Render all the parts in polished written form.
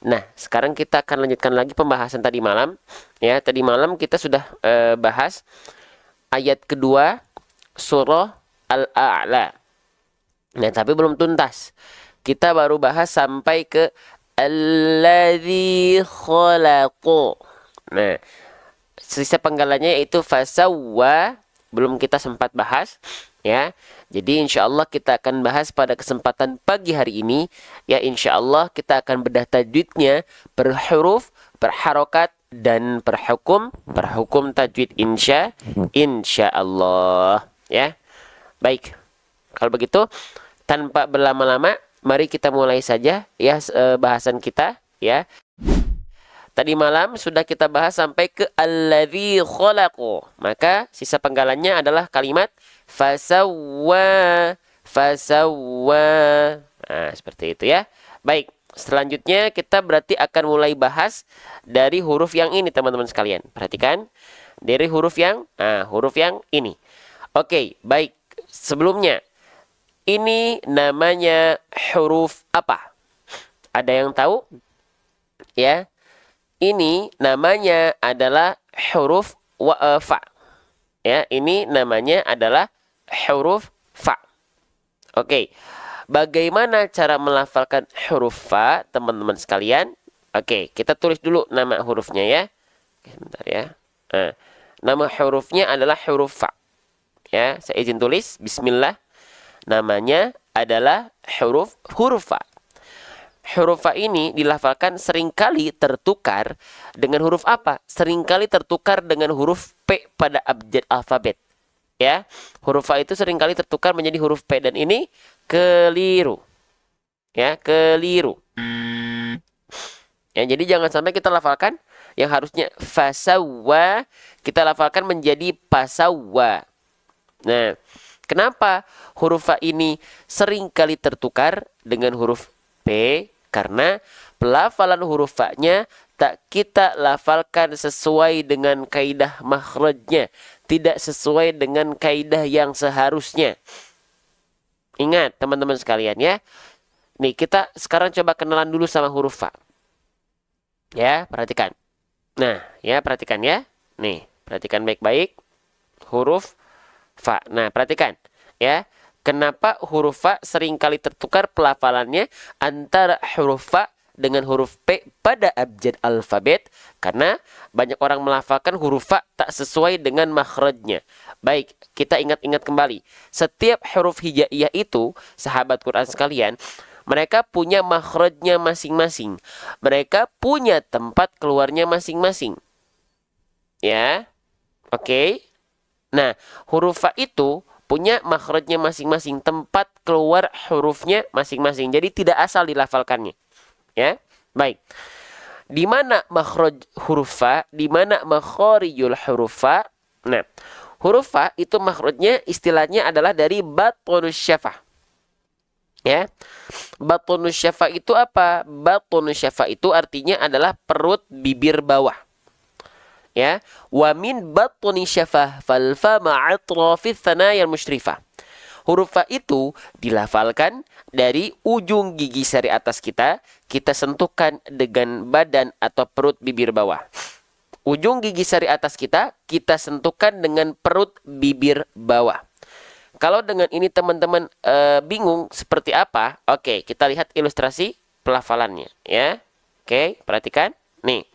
Nah, sekarang kita akan lanjutkan lagi pembahasan tadi malam. Ya, tadi malam kita sudah bahas ayat kedua surah Al-A'la. Nah, tapi belum tuntas. Kita baru bahas sampai ke Alladzi khalaqo. Nah, sisa penggalannya yaitu fasawwa, belum kita sempat bahas ya. Jadi insyaallah kita akan bahas pada kesempatan pagi hari ini ya. Insyaallah kita akan bedah tajwidnya per huruf, per harokat dan per hukum tajwid insyaallah ya. Baik. Kalau begitu tanpa berlama-lama mari kita mulai saja ya bahasan kita ya. Tadi malam sudah kita bahas sampai ke alladzi khalaqo. Maka sisa penggalannya adalah kalimat fasawwa. Nah, seperti itu ya. Baik, selanjutnya kita berarti akan mulai bahas dari huruf yang ini teman-teman sekalian. Perhatikan dari huruf yang ini. Oke, baik. Sebelumnya ini namanya huruf apa? Ada yang tahu? Ya. Ini namanya adalah huruf fa. Ya, ini namanya adalah huruf fa. Oke. Bagaimana cara melafalkan huruf fa, teman-teman sekalian? Oke, kita tulis dulu nama hurufnya ya. Sebentar ya. Nah, nama hurufnya adalah huruf fa. Ya, saya izin tulis. Bismillah. Namanya adalah huruf fa. Huruf fa ini dilafalkan seringkali tertukar dengan huruf apa? Seringkali tertukar dengan huruf P pada abjad alfabet. Ya, huruf fa itu seringkali tertukar menjadi huruf P dan ini keliru. Ya, keliru. Ya, jadi jangan sampai kita lafalkan yang harusnya fasawwa, kita lafalkan menjadi pasawwa. Nah, kenapa huruf fa ini seringkali tertukar dengan huruf P? Karena pelafalan huruf fa-nya tak kita lafalkan sesuai dengan kaidah makhrajnya, tidak sesuai dengan kaidah yang seharusnya. Ingat teman-teman sekalian ya. Nih kita sekarang coba kenalan dulu sama huruf fa. Ya, perhatikan. Nah, ya perhatikan ya. Nih, perhatikan baik-baik huruf fa. Nah, perhatikan ya. Kenapa huruf fa seringkali tertukar pelafalannya antara huruf fa dengan huruf P pada abjad alfabet? Karena banyak orang melafalkan huruf fa tak sesuai dengan makhrajnya. Baik, kita ingat-ingat kembali. Setiap huruf hijaiyah itu, sahabat Quran sekalian, mereka punya makhrajnya masing-masing. Mereka punya tempat keluarnya masing-masing. Ya, oke. Nah, huruf fa itu punya makhrajnya masing-masing, tempat keluar hurufnya masing-masing. Jadi tidak asal dilafalkannya. Ya. Baik. Di mana makhraj huruf fa? Di mana makharijul huruf fa? Nah, huruf fa itu makhrajnya istilahnya adalah dari batunus syafah. Ya. Batunus syafah itu apa? Batunus syafah itu artinya adalah perut bibir bawah. Ya, wa min batni syafah fal fa ma'atrafith thanayal musyrifah. Huruf fa itu dilafalkan dari ujung gigi sari atas kita sentuhkan dengan badan atau perut bibir bawah. Ujung gigi sari atas kita sentuhkan dengan perut bibir bawah. Kalau dengan ini teman-teman bingung seperti apa? Oke, kita lihat ilustrasi pelafalannya ya. Oke, perhatikan. Nih.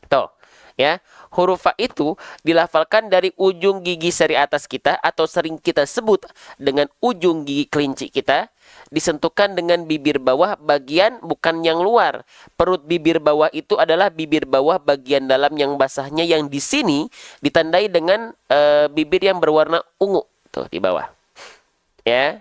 Tuh. Ya, huruf fa itu dilafalkan dari ujung gigi sari atas kita atau sering kita sebut dengan ujung gigi kelinci kita, disentuhkan dengan bibir bawah bagian bukan yang luar. Perut bibir bawah itu adalah bibir bawah bagian dalam yang basahnya, yang di sini ditandai dengan bibir yang berwarna ungu tuh di bawah. Ya.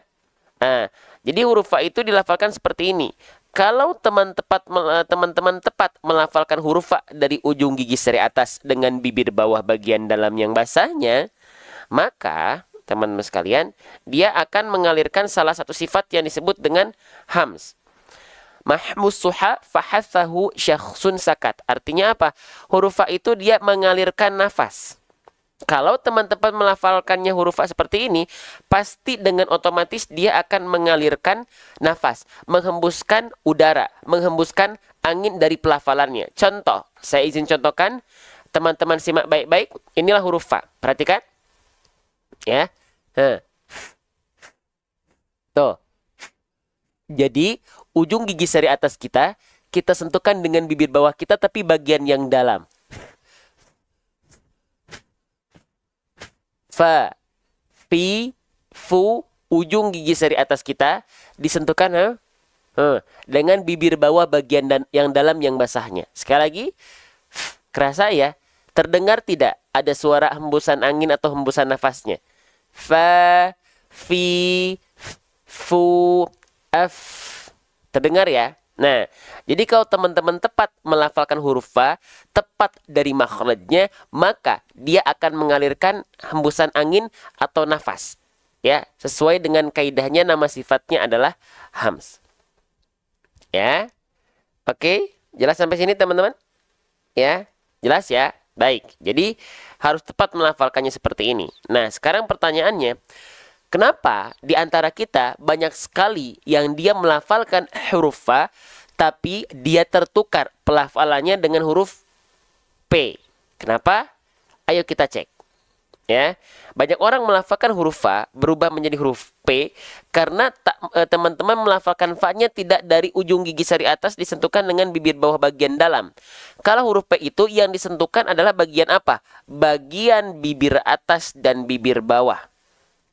Nah, jadi huruf fa itu dilafalkan seperti ini. Kalau teman-teman tepat melafalkan huruf fa dari ujung gigi sari atas dengan bibir bawah bagian dalam yang basahnya, maka teman-teman sekalian, dia akan mengalirkan salah satu sifat yang disebut dengan hams. Mahmus suha fahathahu syakhsun sakat. Artinya apa? Huruf fa itu dia mengalirkan nafas. Kalau teman-teman melafalkannya huruf fa seperti ini, pasti dengan otomatis dia akan mengalirkan nafas, menghembuskan udara, menghembuskan angin dari pelafalannya. Contoh, saya izin contohkan, teman-teman simak baik-baik. Inilah huruf fa. Perhatikan. Ya. Tuh. Jadi, ujung gigi seri atas kita sentuhkan dengan bibir bawah kita, tapi bagian yang dalam. Fa, fi, fu, ujung gigi seri atas kita disentuhkan dengan bibir bawah bagian yang dalam yang basahnya. Sekali lagi, kerasa ya? Terdengar tidak ada suara hembusan angin atau hembusan nafasnya? Fa, fi, fu, f. Terdengar ya? Nah, jadi kalau teman-teman tepat melafalkan huruf fa, tepat dari makhrajnya, maka dia akan mengalirkan hembusan angin atau nafas. Ya, sesuai dengan kaidahnya, nama sifatnya adalah hams. Ya. Oke, jelas sampai sini teman-teman? Ya, jelas ya? Baik. Jadi harus tepat melafalkannya seperti ini. Nah, sekarang pertanyaannya, kenapa di antara kita banyak sekali yang dia melafalkan huruf fa, tapi dia tertukar pelafalannya dengan huruf P? Kenapa? Ayo kita cek. Ya, banyak orang melafalkan huruf fa berubah menjadi huruf P karena teman-teman melafalkan fa-nya tidak dari ujung gigi sari atas disentuhkan dengan bibir bawah bagian dalam. Kalau huruf P itu yang disentuhkan adalah bagian apa? Bagian bibir atas dan bibir bawah.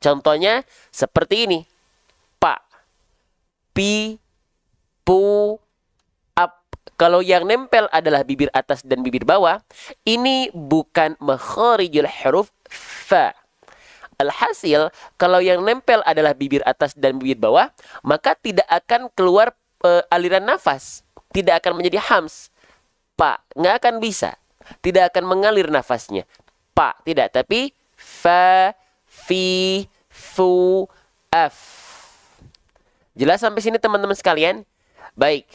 Contohnya seperti ini. Pa, pi, pu, ap. Kalau yang nempel adalah bibir atas dan bibir bawah, ini bukan makharijul huruf fa. Alhasil, kalau yang nempel adalah bibir atas dan bibir bawah, maka tidak akan keluar aliran nafas. Tidak akan menjadi hams. Pa, nggak akan bisa. Tidak akan mengalir nafasnya. Pa, tidak. Tapi fa, fi, fu, af. Jelas sampai sini teman-teman sekalian? Baik,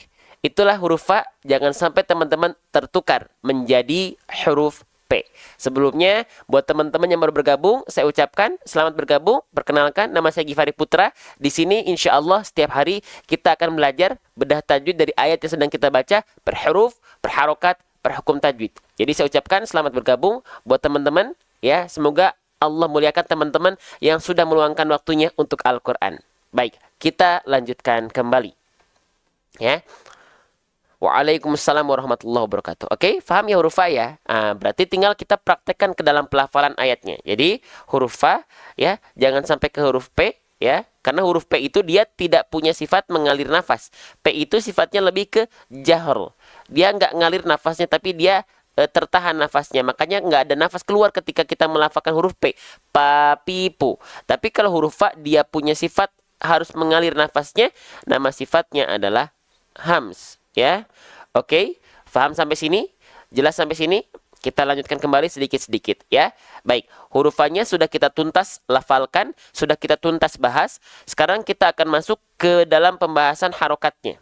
itulah huruf fa. Jangan sampai teman-teman tertukar menjadi huruf P. Sebelumnya, buat teman-teman yang baru bergabung, saya ucapkan selamat bergabung. Perkenalkan, nama saya Gifari Putra. Di sini insya Allah setiap hari kita akan belajar bedah tajwid dari ayat yang sedang kita baca, per huruf, per harokat, per hukum tajwid. Jadi saya ucapkan selamat bergabung buat teman-teman. Ya, semoga Allah muliakan teman-teman yang sudah meluangkan waktunya untuk Al-Quran. Baik, kita lanjutkan kembali. Ya. Waalaikumsalam warahmatullahi wabarakatuh. Oke, paham ya huruf fa ya? Berarti tinggal kita praktekkan ke dalam pelafalan ayatnya. Jadi huruf fa ya, jangan sampai ke huruf P ya. Karena huruf P itu dia tidak punya sifat mengalir nafas. P itu sifatnya lebih ke jahr. Dia nggak ngalir nafasnya, tapi dia tertahan nafasnya. Makanya nggak ada nafas keluar ketika kita melafalkan huruf P. Pa, pi, pu. Tapi kalau huruf fa dia punya sifat harus mengalir nafasnya. Nama sifatnya adalah hams. Ya, oke, paham sampai sini? Jelas sampai sini? Kita lanjutkan kembali sedikit-sedikit ya. Baik, hurufannya sudah kita tuntas lafalkan, sudah kita tuntas bahas. Sekarang kita akan masuk ke dalam pembahasan harokatnya.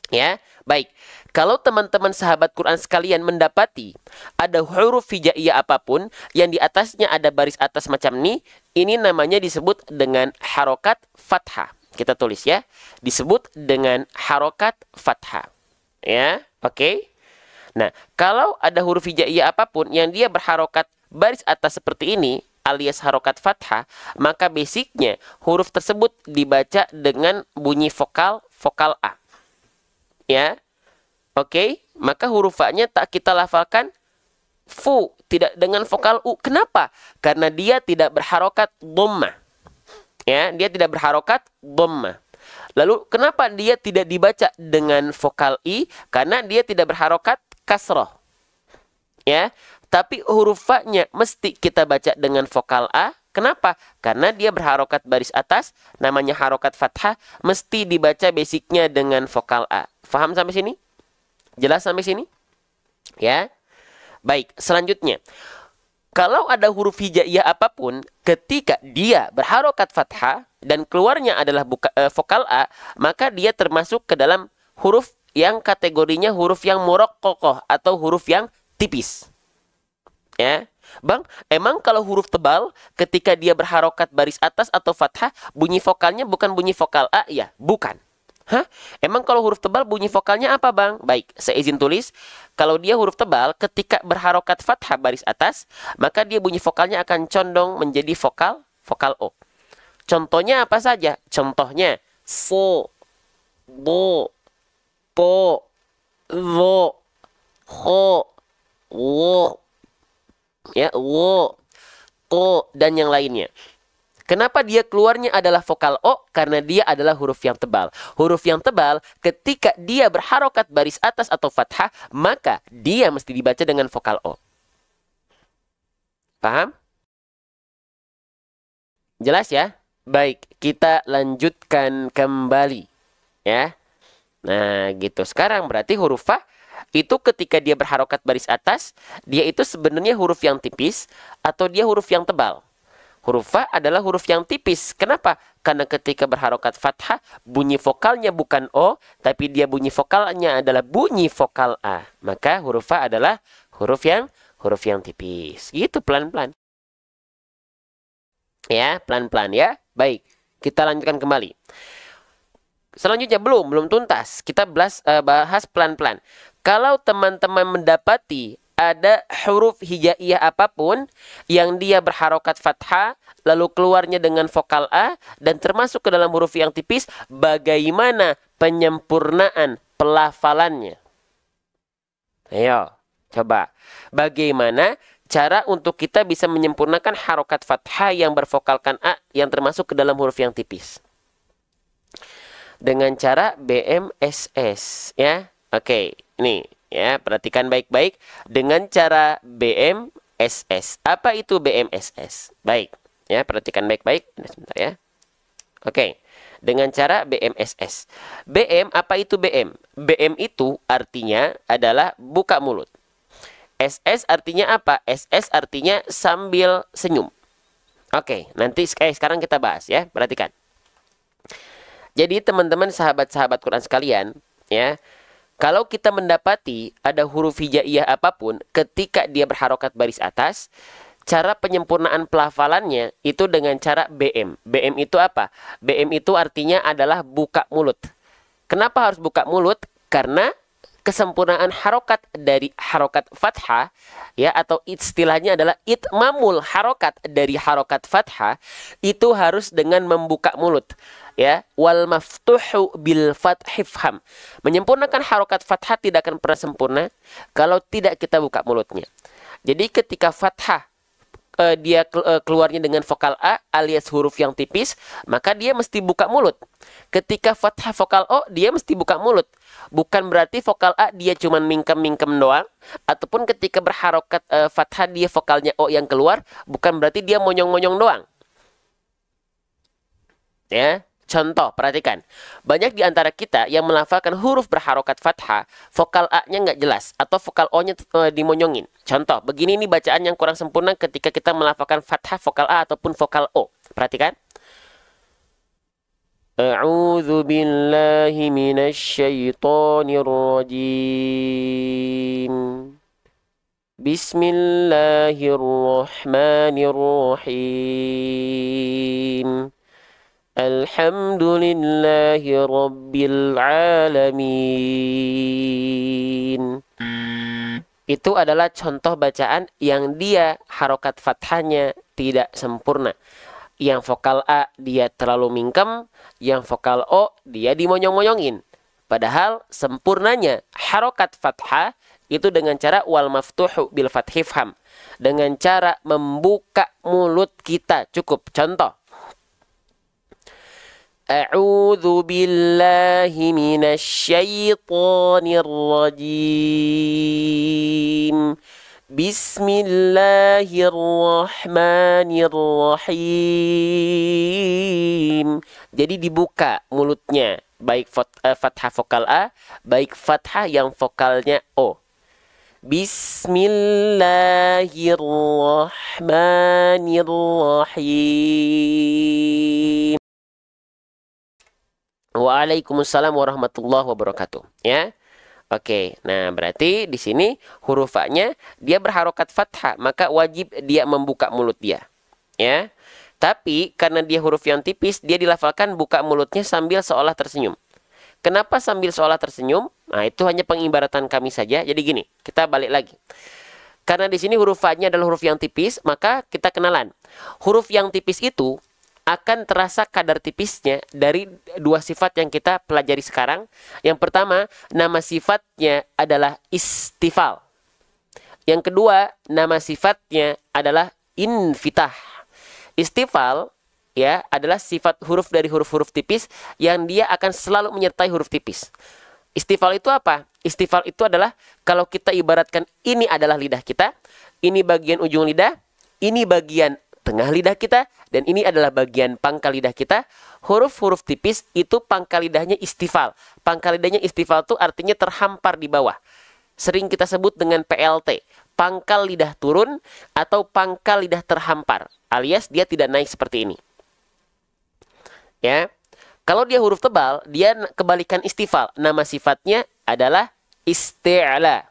Ya, baik. Kalau teman-teman sahabat Quran sekalian mendapati ada huruf hijaiyah apapun yang di atasnya ada baris atas macam ini namanya disebut dengan harokat fathah. Kita tulis ya, disebut dengan harokat fathah. Ya, oke. Nah, kalau ada huruf hijaiyah apapun yang dia berharokat baris atas seperti ini, alias harokat fathah, maka basicnya huruf tersebut dibaca dengan bunyi vokal A. Ya, oke. Maka huruf fa-nya tak kita lafalkan fu, tidak dengan vokal u. Kenapa? Karena dia tidak berharokat dhammah. Ya, dia tidak berharokat dhammah. Lalu kenapa dia tidak dibaca dengan vokal i? Karena dia tidak berharokat kasroh. Ya, tapi huruf fa-nya mesti kita baca dengan vokal a. Kenapa? Karena dia berharokat baris atas, namanya harokat fathah, mesti dibaca basicnya dengan vokal a. Faham sampai sini? Jelas sampai sini? Ya. Baik, selanjutnya. Kalau ada huruf hijaiyah apapun, ketika dia berharokat fathah dan keluarnya adalah vokal A, maka dia termasuk ke dalam huruf yang kategorinya huruf yang muraqqaqah atau huruf yang tipis. Ya, Bang, emang kalau huruf tebal ketika dia berharokat baris atas atau fathah, bunyi vokalnya bukan bunyi vokal A? Ya, bukan. Hah? Emang kalau huruf tebal bunyi vokalnya apa, Bang? Baik, saya izin tulis. Kalau dia huruf tebal, ketika berharokat fathah baris atas, maka dia bunyi vokalnya akan condong menjadi vokal O. Contohnya apa saja? Contohnya so, bo, po, lo, ho, wo, ya, wo, ko, dan yang lainnya. Kenapa dia keluarnya adalah vokal O? Karena dia adalah huruf yang tebal. Huruf yang tebal, ketika dia berharokat baris atas atau fathah, maka dia mesti dibaca dengan vokal O. Paham? Jelas ya? Baik, kita lanjutkan kembali. Ya. Nah, gitu. Sekarang berarti huruf fa itu ketika dia berharokat baris atas, dia itu sebenarnya huruf yang tipis atau dia huruf yang tebal. Huruf fa adalah huruf yang tipis. Kenapa? Karena ketika berharokat fathah, bunyi vokalnya bukan O, tapi dia bunyi vokalnya adalah bunyi vokal A. Maka huruf fa adalah huruf yang tipis. Gitu pelan-pelan. Ya, pelan-pelan ya. Baik, kita lanjutkan kembali. Selanjutnya belum tuntas. Kita bahas pelan-pelan. Kalau teman-teman mendapati ada huruf hijaiyah apapun yang dia berharokat fathah lalu keluarnya dengan vokal A dan termasuk ke dalam huruf yang tipis, bagaimana penyempurnaan pelafalannya? Ayo, coba. Bagaimana cara untuk kita bisa menyempurnakan harokat fathah yang bervokalkan A yang termasuk ke dalam huruf yang tipis? Dengan cara BMSS, ya. Oke, ini ya, perhatikan baik-baik dengan cara BMSS. Apa itu BMSS? Baik, ya, perhatikan baik-baik. Sebentar ya. Oke, dengan cara BMSS. BM, apa itu BM? BM itu artinya adalah buka mulut. SS artinya apa? SS artinya sambil senyum. Oke, nanti sekarang kita bahas ya. Perhatikan. Jadi teman-teman sahabat-sahabat Quran sekalian, ya, kalau kita mendapati ada huruf hijaiyah apapun ketika dia berharokat baris atas, cara penyempurnaan pelafalannya itu dengan cara BM. BM itu apa? BM itu artinya adalah buka mulut. Kenapa harus buka mulut? Karena kesempurnaan harokat dari harokat fathah, ya, atau istilahnya adalah itmamul harokat dari harokat fathah, itu harus dengan membuka mulut. Ya, wal maftuhu bil fathifham. Menyempurnakan harokat fathah tidak akan pernah sempurna kalau tidak kita buka mulutnya. Jadi ketika fathah dia keluarnya dengan vokal A alias huruf yang tipis, maka dia mesti buka mulut. Ketika fathah vokal O, dia mesti buka mulut. Bukan berarti vokal A dia cuma mingkem-mingkem doang, ataupun ketika berharokat fathah dia vokalnya O yang keluar, bukan berarti dia monyong-monyong doang. Ya. Contoh, perhatikan. Banyak di antara kita yang melafalkan huruf berharokat fathah, vokal A-nya nggak jelas, atau vokal O-nya dimonyongin. Contoh, begini nih bacaan yang kurang sempurna ketika kita melafalkan fathah vokal A ataupun vokal O. Perhatikan. A'udzu billahi minasyaitonir rajim. Bismillahirrahmanirrahim. Alhamdulillahi Rabbil Alamin. Itu adalah contoh bacaan yang dia harokat fathahnya tidak sempurna. Yang vokal A dia terlalu mingkem, yang vokal O dia dimonyong-monyongin. Padahal sempurnanya harokat fathah itu dengan cara wal maftuhu bil fathifham. Dengan cara membuka mulut kita. Cukup. Contoh. A'udzu billahi minasyaitonir rajim. Bismillahirrahmanirrahim. Jadi dibuka mulutnya, baik fathah vokal A, baik fathah yang vokalnya O. Bismillahirrahmanirrahim. Waalaikumsalam warahmatullahi wabarakatuh. Ya, oke. Nah, berarti di sini huruf fa-nya dia berharokat fathah, maka wajib dia membuka mulut dia. Ya, tapi karena dia huruf yang tipis, dia dilafalkan buka mulutnya sambil seolah tersenyum. Kenapa sambil seolah tersenyum? Nah, itu hanya pengibaratan kami saja. Jadi gini, kita balik lagi. Karena di sini huruf fa-nya adalah huruf yang tipis, maka kita kenalan. Huruf yang tipis itu akan terasa kadar tipisnya dari dua sifat yang kita pelajari sekarang. Yang pertama, nama sifatnya adalah istifal. Yang kedua, nama sifatnya adalah infitah. Istifal ya adalah sifat huruf dari huruf-huruf tipis yang dia akan selalu menyertai huruf tipis. Istifal itu apa? Istifal itu adalah kalau kita ibaratkan ini adalah lidah kita, ini bagian ujung lidah, ini bagian tengah lidah kita, dan ini adalah bagian pangkal lidah kita. Huruf-huruf tipis itu pangkal lidahnya istifal. Pangkal lidahnya istifal itu artinya terhampar di bawah. Sering kita sebut dengan PLT, pangkal lidah turun atau pangkal lidah terhampar, alias dia tidak naik seperti ini. Ya, kalau dia huruf tebal, dia kebalikan istifal. Nama sifatnya adalah isti'la.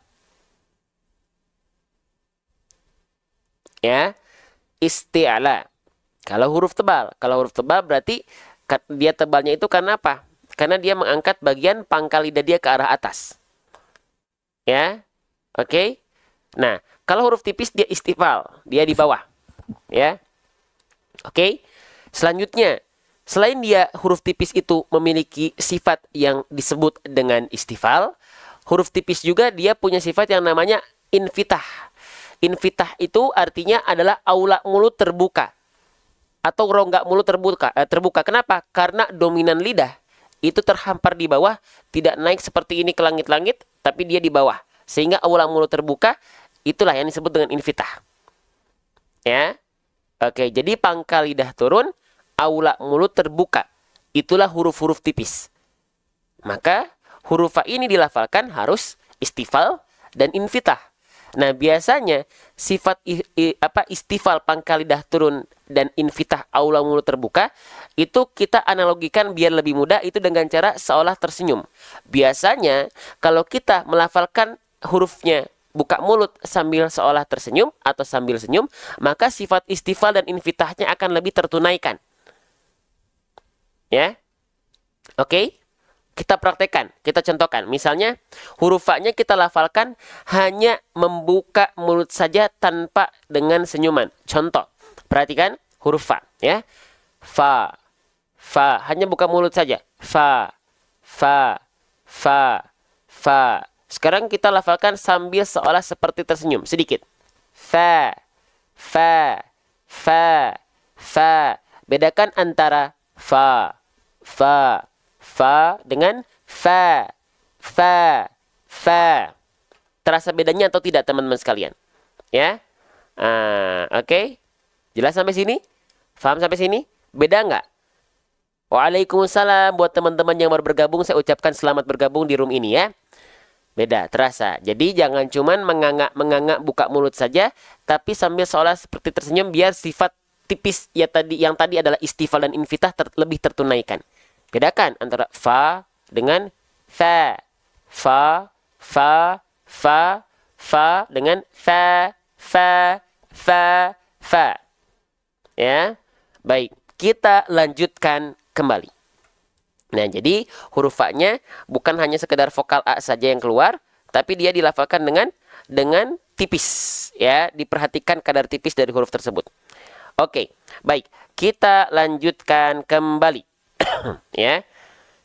Ya, isti'la. Kalau huruf tebal berarti dia tebalnya itu karena apa? Karena dia mengangkat bagian pangkal lidah dia ke arah atas. Ya, oke. Nah, kalau huruf tipis dia istifal, dia di bawah. Ya, oke. Selanjutnya, selain dia huruf tipis itu memiliki sifat yang disebut dengan istifal, huruf tipis juga dia punya sifat yang namanya infitah. Infitah itu artinya adalah aula mulut terbuka atau rongga mulut terbuka. Kenapa? Karena dominan lidah itu terhampar di bawah, tidak naik seperti ini ke langit-langit, tapi dia di bawah. Sehingga aula mulut terbuka, itulah yang disebut dengan infitah. Ya. Oke, jadi pangkal lidah turun, aula mulut terbuka. Itulah huruf-huruf tipis. Maka huruf fa ini dilafalkan harus istifal dan infitah. Nah, biasanya sifat istifal pangkal lidah turun dan infitah aula mulut terbuka itu kita analogikan biar lebih mudah itu dengan cara seolah tersenyum. Biasanya kalau kita melafalkan hurufnya buka mulut sambil seolah tersenyum atau sambil senyum, maka sifat istifal dan infitahnya akan lebih tertunaikan. Ya. Oke? Kita praktekkan, kita contohkan. Misalnya, huruf fa-nya kita lafalkan hanya membuka mulut saja tanpa dengan senyuman. Contoh, perhatikan huruf fa, ya. Fa, fa, hanya buka mulut saja. Fa, fa, fa, fa. Sekarang kita lafalkan sambil seolah seperti tersenyum, sedikit. Fa, fa, fa, fa. Bedakan antara fa, fa, fa dengan fa, fa, fa. Terasa bedanya atau tidak teman-teman sekalian? Ya, oke. Jelas sampai sini? Paham sampai sini? Beda nggak? Waalaikumsalam buat teman-teman yang baru bergabung, saya ucapkan selamat bergabung di room ini ya. Beda, terasa. Jadi jangan cuman menganga buka mulut saja, tapi sambil seolah seperti tersenyum biar sifat tipis ya yang tadi adalah istifal dan infitah lebih tertunaikan. Bedakan antara fa dengan fa. Fa, fa, fa, fa dengan fa, fa, fa, fa. Ya. Baik, kita lanjutkan kembali. Nah, jadi huruf fa-nya bukan hanya sekedar vokal a saja yang keluar, tapi dia dilafalkan dengan tipis, ya. Diperhatikan kadar tipis dari huruf tersebut. Oke, baik. Kita lanjutkan kembali. Ya.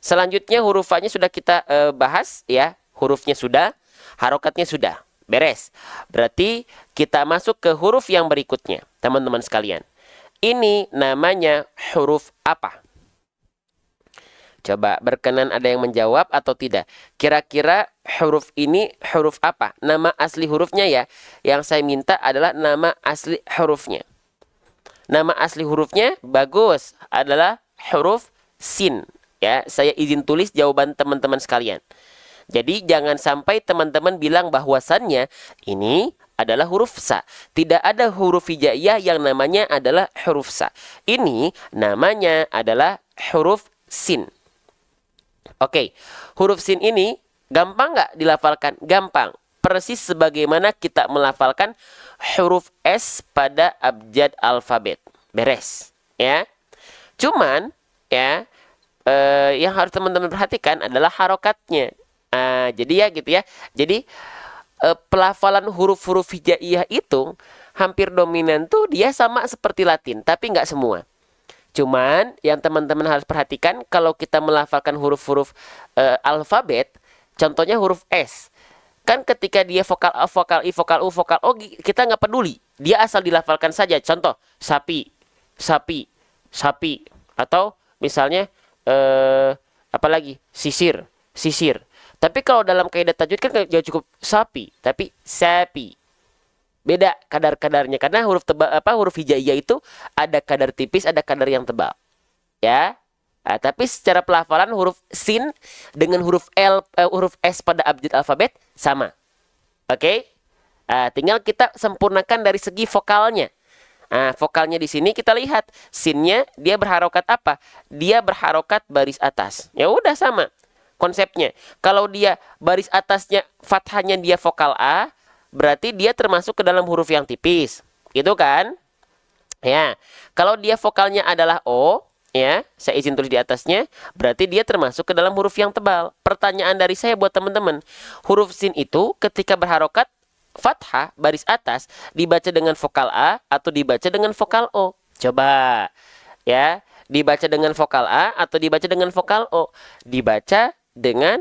Selanjutnya huruf fa-nya sudah kita bahas, ya. Hurufnya sudah, harokatnya sudah. Beres. Berarti kita masuk ke huruf yang berikutnya, teman-teman sekalian. Ini namanya huruf apa? Coba berkenan ada yang menjawab atau tidak? Kira-kira huruf ini huruf apa? Nama asli hurufnya ya. Yang saya minta adalah nama asli hurufnya. Nama asli hurufnya bagus adalah huruf sin. Ya, saya izin tulis jawaban teman-teman sekalian. Jadi jangan sampai teman-teman bilang bahwasannya ini adalah huruf sa. Tidak ada huruf hijaiyah yang namanya adalah huruf sa. Ini namanya adalah huruf sin. Oke, huruf sin ini gampang nggak dilafalkan? Gampang. Persis sebagaimana kita melafalkan huruf S pada abjad alfabet. Beres. Ya. Cuman, ya, yang harus teman-teman perhatikan adalah harokatnya. Jadi ya gitu ya. Jadi pelafalan huruf-huruf hijaiyah itu hampir dominan tuh dia sama seperti Latin, tapi nggak semua. Cuman yang teman-teman harus perhatikan kalau kita melafalkan huruf-huruf alfabet, contohnya huruf S. Kan ketika dia vokal A, vokal I, vokal U, vokal O, kita nggak peduli. Dia asal dilafalkan saja. Contoh, sapi, sapi, sapi. Atau misalnya, apalagi, sisir, sisir. Tapi kalau dalam kaidah tajwid kan nggak cukup sapi, tapi sapi. Beda kadar-kadarnya. Karena huruf tebal, huruf hijaiyah itu ada kadar tipis, ada kadar yang tebal. Ya. Tapi secara pelafalan huruf sin dengan huruf huruf S pada abjad alfabet sama. Oke? Tinggal kita sempurnakan dari segi vokalnya. Vokalnya di sini kita lihat sinnya dia berharokat apa? Dia berharokat baris atas. Ya udah sama konsepnya. Kalau dia baris atasnya fathahnya dia vokal A, berarti dia termasuk ke dalam huruf yang tipis. Gitu kan? Ya. Kalau dia vokalnya adalah O, ya, saya izin tulis di atasnya, berarti dia termasuk ke dalam huruf yang tebal. Pertanyaan dari saya buat teman-teman, huruf sin itu ketika berharokat fathah baris atas dibaca dengan vokal A atau dibaca dengan vokal O? Coba, ya, dibaca dengan vokal A atau dibaca dengan vokal O? Dibaca dengan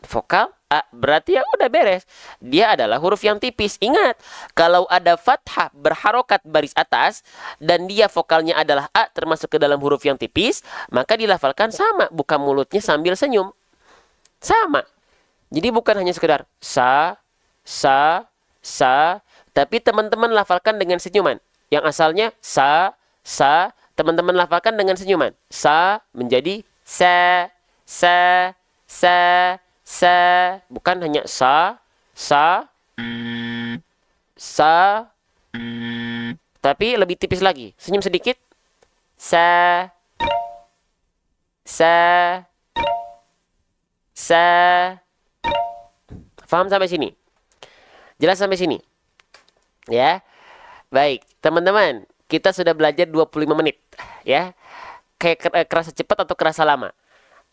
vokal A, berarti ya udah beres. Dia adalah huruf yang tipis. Ingat, kalau ada fathah berharokat baris atas dan dia vokalnya adalah A termasuk ke dalam huruf yang tipis, maka dilafalkan sama, buka mulutnya sambil senyum. Sama. Jadi bukan hanya sekedar sa, tapi teman-teman lafalkan dengan senyuman. Yang asalnya sa, teman-teman lafalkan dengan senyuman. Sa menjadi sa, bukan hanya sa, tapi lebih tipis lagi. Senyum sedikit. Sa. Paham sampai sini? Jelas sampai sini? Ya. Baik, teman-teman, kita sudah belajar 25 menit, ya. Kayak kerasa cepat atau kerasa lama?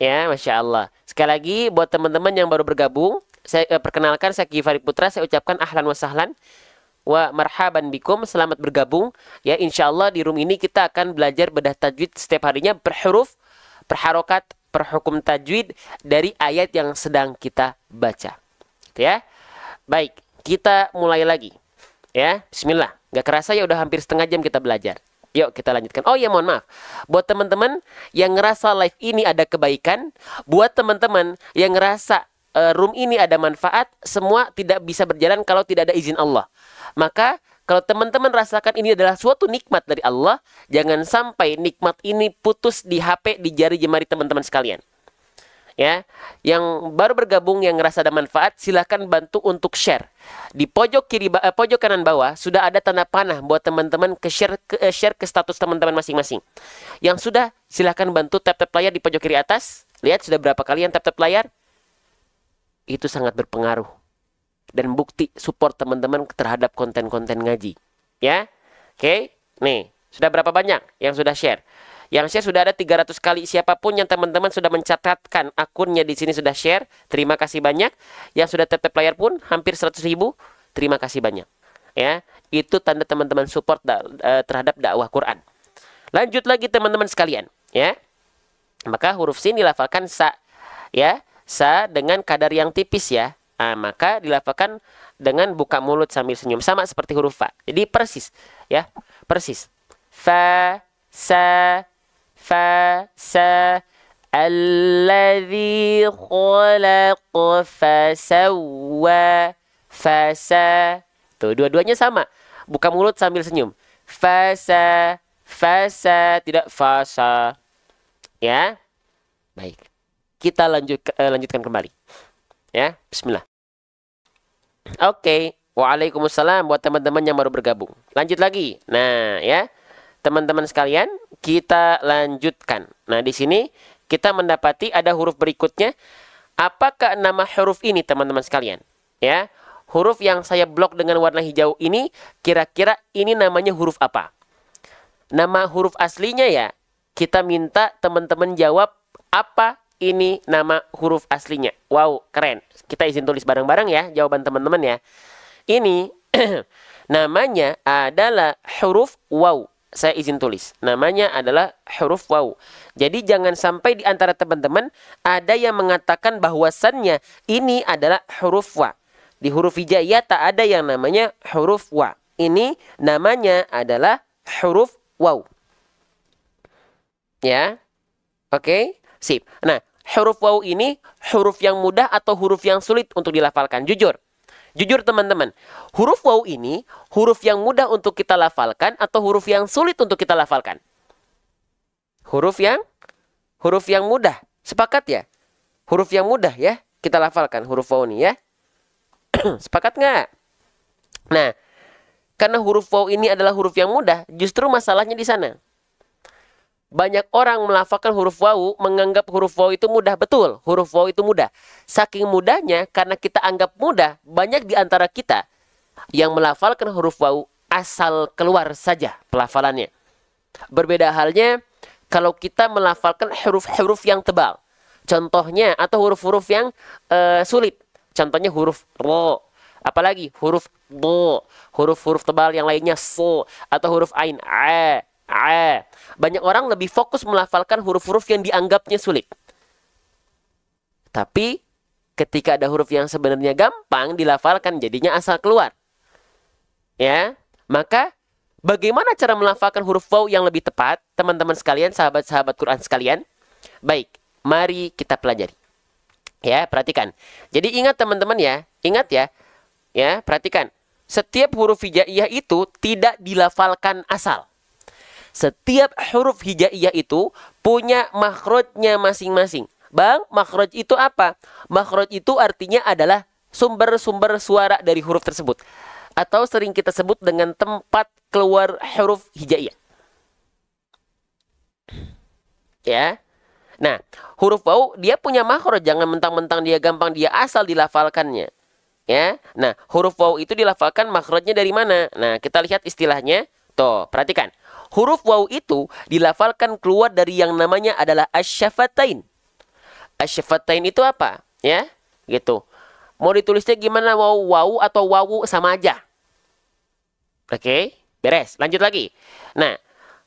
Ya, Masya Allah. Sekali lagi, buat teman-teman yang baru bergabung, saya perkenalkan, saya Gifari Putra, saya ucapkan ahlan wa sahlan, wa marhaban bikum, selamat bergabung. Ya, insya Allah di room ini kita akan belajar bedah tajwid setiap harinya, per huruf, per harokat, per hukum tajwid, dari ayat yang sedang kita baca. Gitu ya. Baik, kita mulai lagi. Ya, bismillah. Gak kerasa ya udah hampir setengah jam kita belajar. Yuk kita lanjutkan. Oh ya, mohon maaf. Buat teman-teman yang ngerasa live ini ada kebaikan, buat teman-teman yang ngerasa room ini ada manfaat, semua tidak bisa berjalan kalau tidak ada izin Allah. Maka kalau teman-teman rasakan ini adalah suatu nikmat dari Allah, jangan sampai nikmat ini putus di HP, di jari jemari teman-teman sekalian. Ya, yang baru bergabung yang ngerasa ada manfaat, silahkan bantu untuk share. Di pojok kiri, pojok kanan bawah sudah ada tanda panah buat teman-teman share ke status teman-teman masing-masing. Yang sudah, silahkan bantu tap-tap layar di pojok kiri atas. Lihat sudah berapa kali yang tap-tap layar? Itu sangat berpengaruh dan bukti support teman-teman terhadap konten-konten ngaji. Ya, oke. Nih, sudah berapa banyak yang sudah share? Yang share sudah ada 300 kali. Siapapun yang teman-teman sudah mencatatkan akunnya di sini sudah share, terima kasih banyak. Yang sudah tap layar pun hampir 100.000, terima kasih banyak. Ya, itu tanda teman-teman support terhadap dakwah Quran. Lanjut lagi teman-teman sekalian, ya. Maka huruf sin dilafalkan sa, ya, sa dengan kadar yang tipis ya. Maka dilafalkan dengan buka mulut sambil senyum, sama seperti huruf fa. Jadi persis, ya, persis. Fa, sa, alladzi khalaqa fasawwa, fasa. Tuh, dua-duanya sama. Buka mulut sambil senyum. Fasa, tidak fasa. Ya. Baik. Kita lanjutkan kembali. Ya, bismillah. Oke. Waalaikumsalam buat teman-teman yang baru bergabung. Lanjut lagi. Nah, ya. Teman-teman sekalian, kita lanjutkan. Nah, di sini kita mendapati ada huruf berikutnya. Apakah nama huruf ini, teman-teman sekalian? Ya, huruf yang saya blok dengan warna hijau ini, kira-kira ini namanya huruf apa? Nama huruf aslinya ya, kita minta teman-teman jawab Apa ini nama huruf aslinya? Wow, keren. Kita izin tulis bareng-bareng ya jawaban teman-teman ya. Ini namanya adalah huruf waw. Saya izin tulis. Namanya adalah huruf waw. Jadi jangan sampai di antara teman-teman ada yang mengatakan bahwasannya ini adalah huruf wa. Di huruf hijaiyah tak ada yang namanya huruf wa. Ini namanya adalah huruf waw. Ya. Oke, sip. Nah, huruf waw ini huruf yang mudah atau huruf yang sulit untuk dilafalkan? Jujur. Jujur teman-teman, huruf waw ini huruf yang mudah untuk kita lafalkan atau huruf yang sulit untuk kita lafalkan? Huruf yang mudah. Sepakat ya? Huruf yang mudah ya kita lafalkan huruf waw ini ya. Sepakat nggak? Nah, karena huruf waw ini adalah huruf yang mudah, justru masalahnya di sana. Banyak orang melafalkan huruf waw menganggap huruf waw itu mudah. Betul, huruf waw itu mudah. Saking mudahnya, karena kita anggap mudah, banyak di antara kita yang melafalkan huruf waw asal keluar saja pelafalannya. Berbeda halnya kalau kita melafalkan huruf-huruf yang tebal. Contohnya, atau huruf-huruf yang sulit. Contohnya huruf ro. Apalagi huruf do. Huruf-huruf tebal yang lainnya so. Atau huruf ain a. Banyak orang lebih fokus melafalkan huruf-huruf yang dianggapnya sulit. Tapi ketika ada huruf yang sebenarnya gampang dilafalkan, jadinya asal keluar. Ya, maka bagaimana cara melafalkan huruf waw yang lebih tepat, teman-teman sekalian, sahabat-sahabat Quran sekalian? Baik, mari kita pelajari. Ya, perhatikan. Jadi ingat teman-teman ya, ingat ya. Ya, perhatikan. Setiap huruf hijaiyah itu tidak dilafalkan asal. Setiap huruf hijaiyah itu punya makhrajnya masing-masing. Bang, makhraj itu apa? Makhraj itu artinya adalah sumber-sumber suara dari huruf tersebut. Atau sering kita sebut dengan tempat keluar huruf hijaiyah. Ya. Nah, huruf waw dia punya makhraj, jangan mentang-mentang dia gampang dia asal dilafalkannya. Ya. Nah, huruf waw itu dilafalkan makhrajnya dari mana? Nah, kita lihat istilahnya. Tuh, perhatikan. Huruf waw itu dilafalkan keluar dari yang namanya adalah asyafatain. Asyafatain itu apa? Ya, gitu. Mau ditulisnya gimana? Waw atau wawu sama aja. Oke, beres. Lanjut lagi. Nah,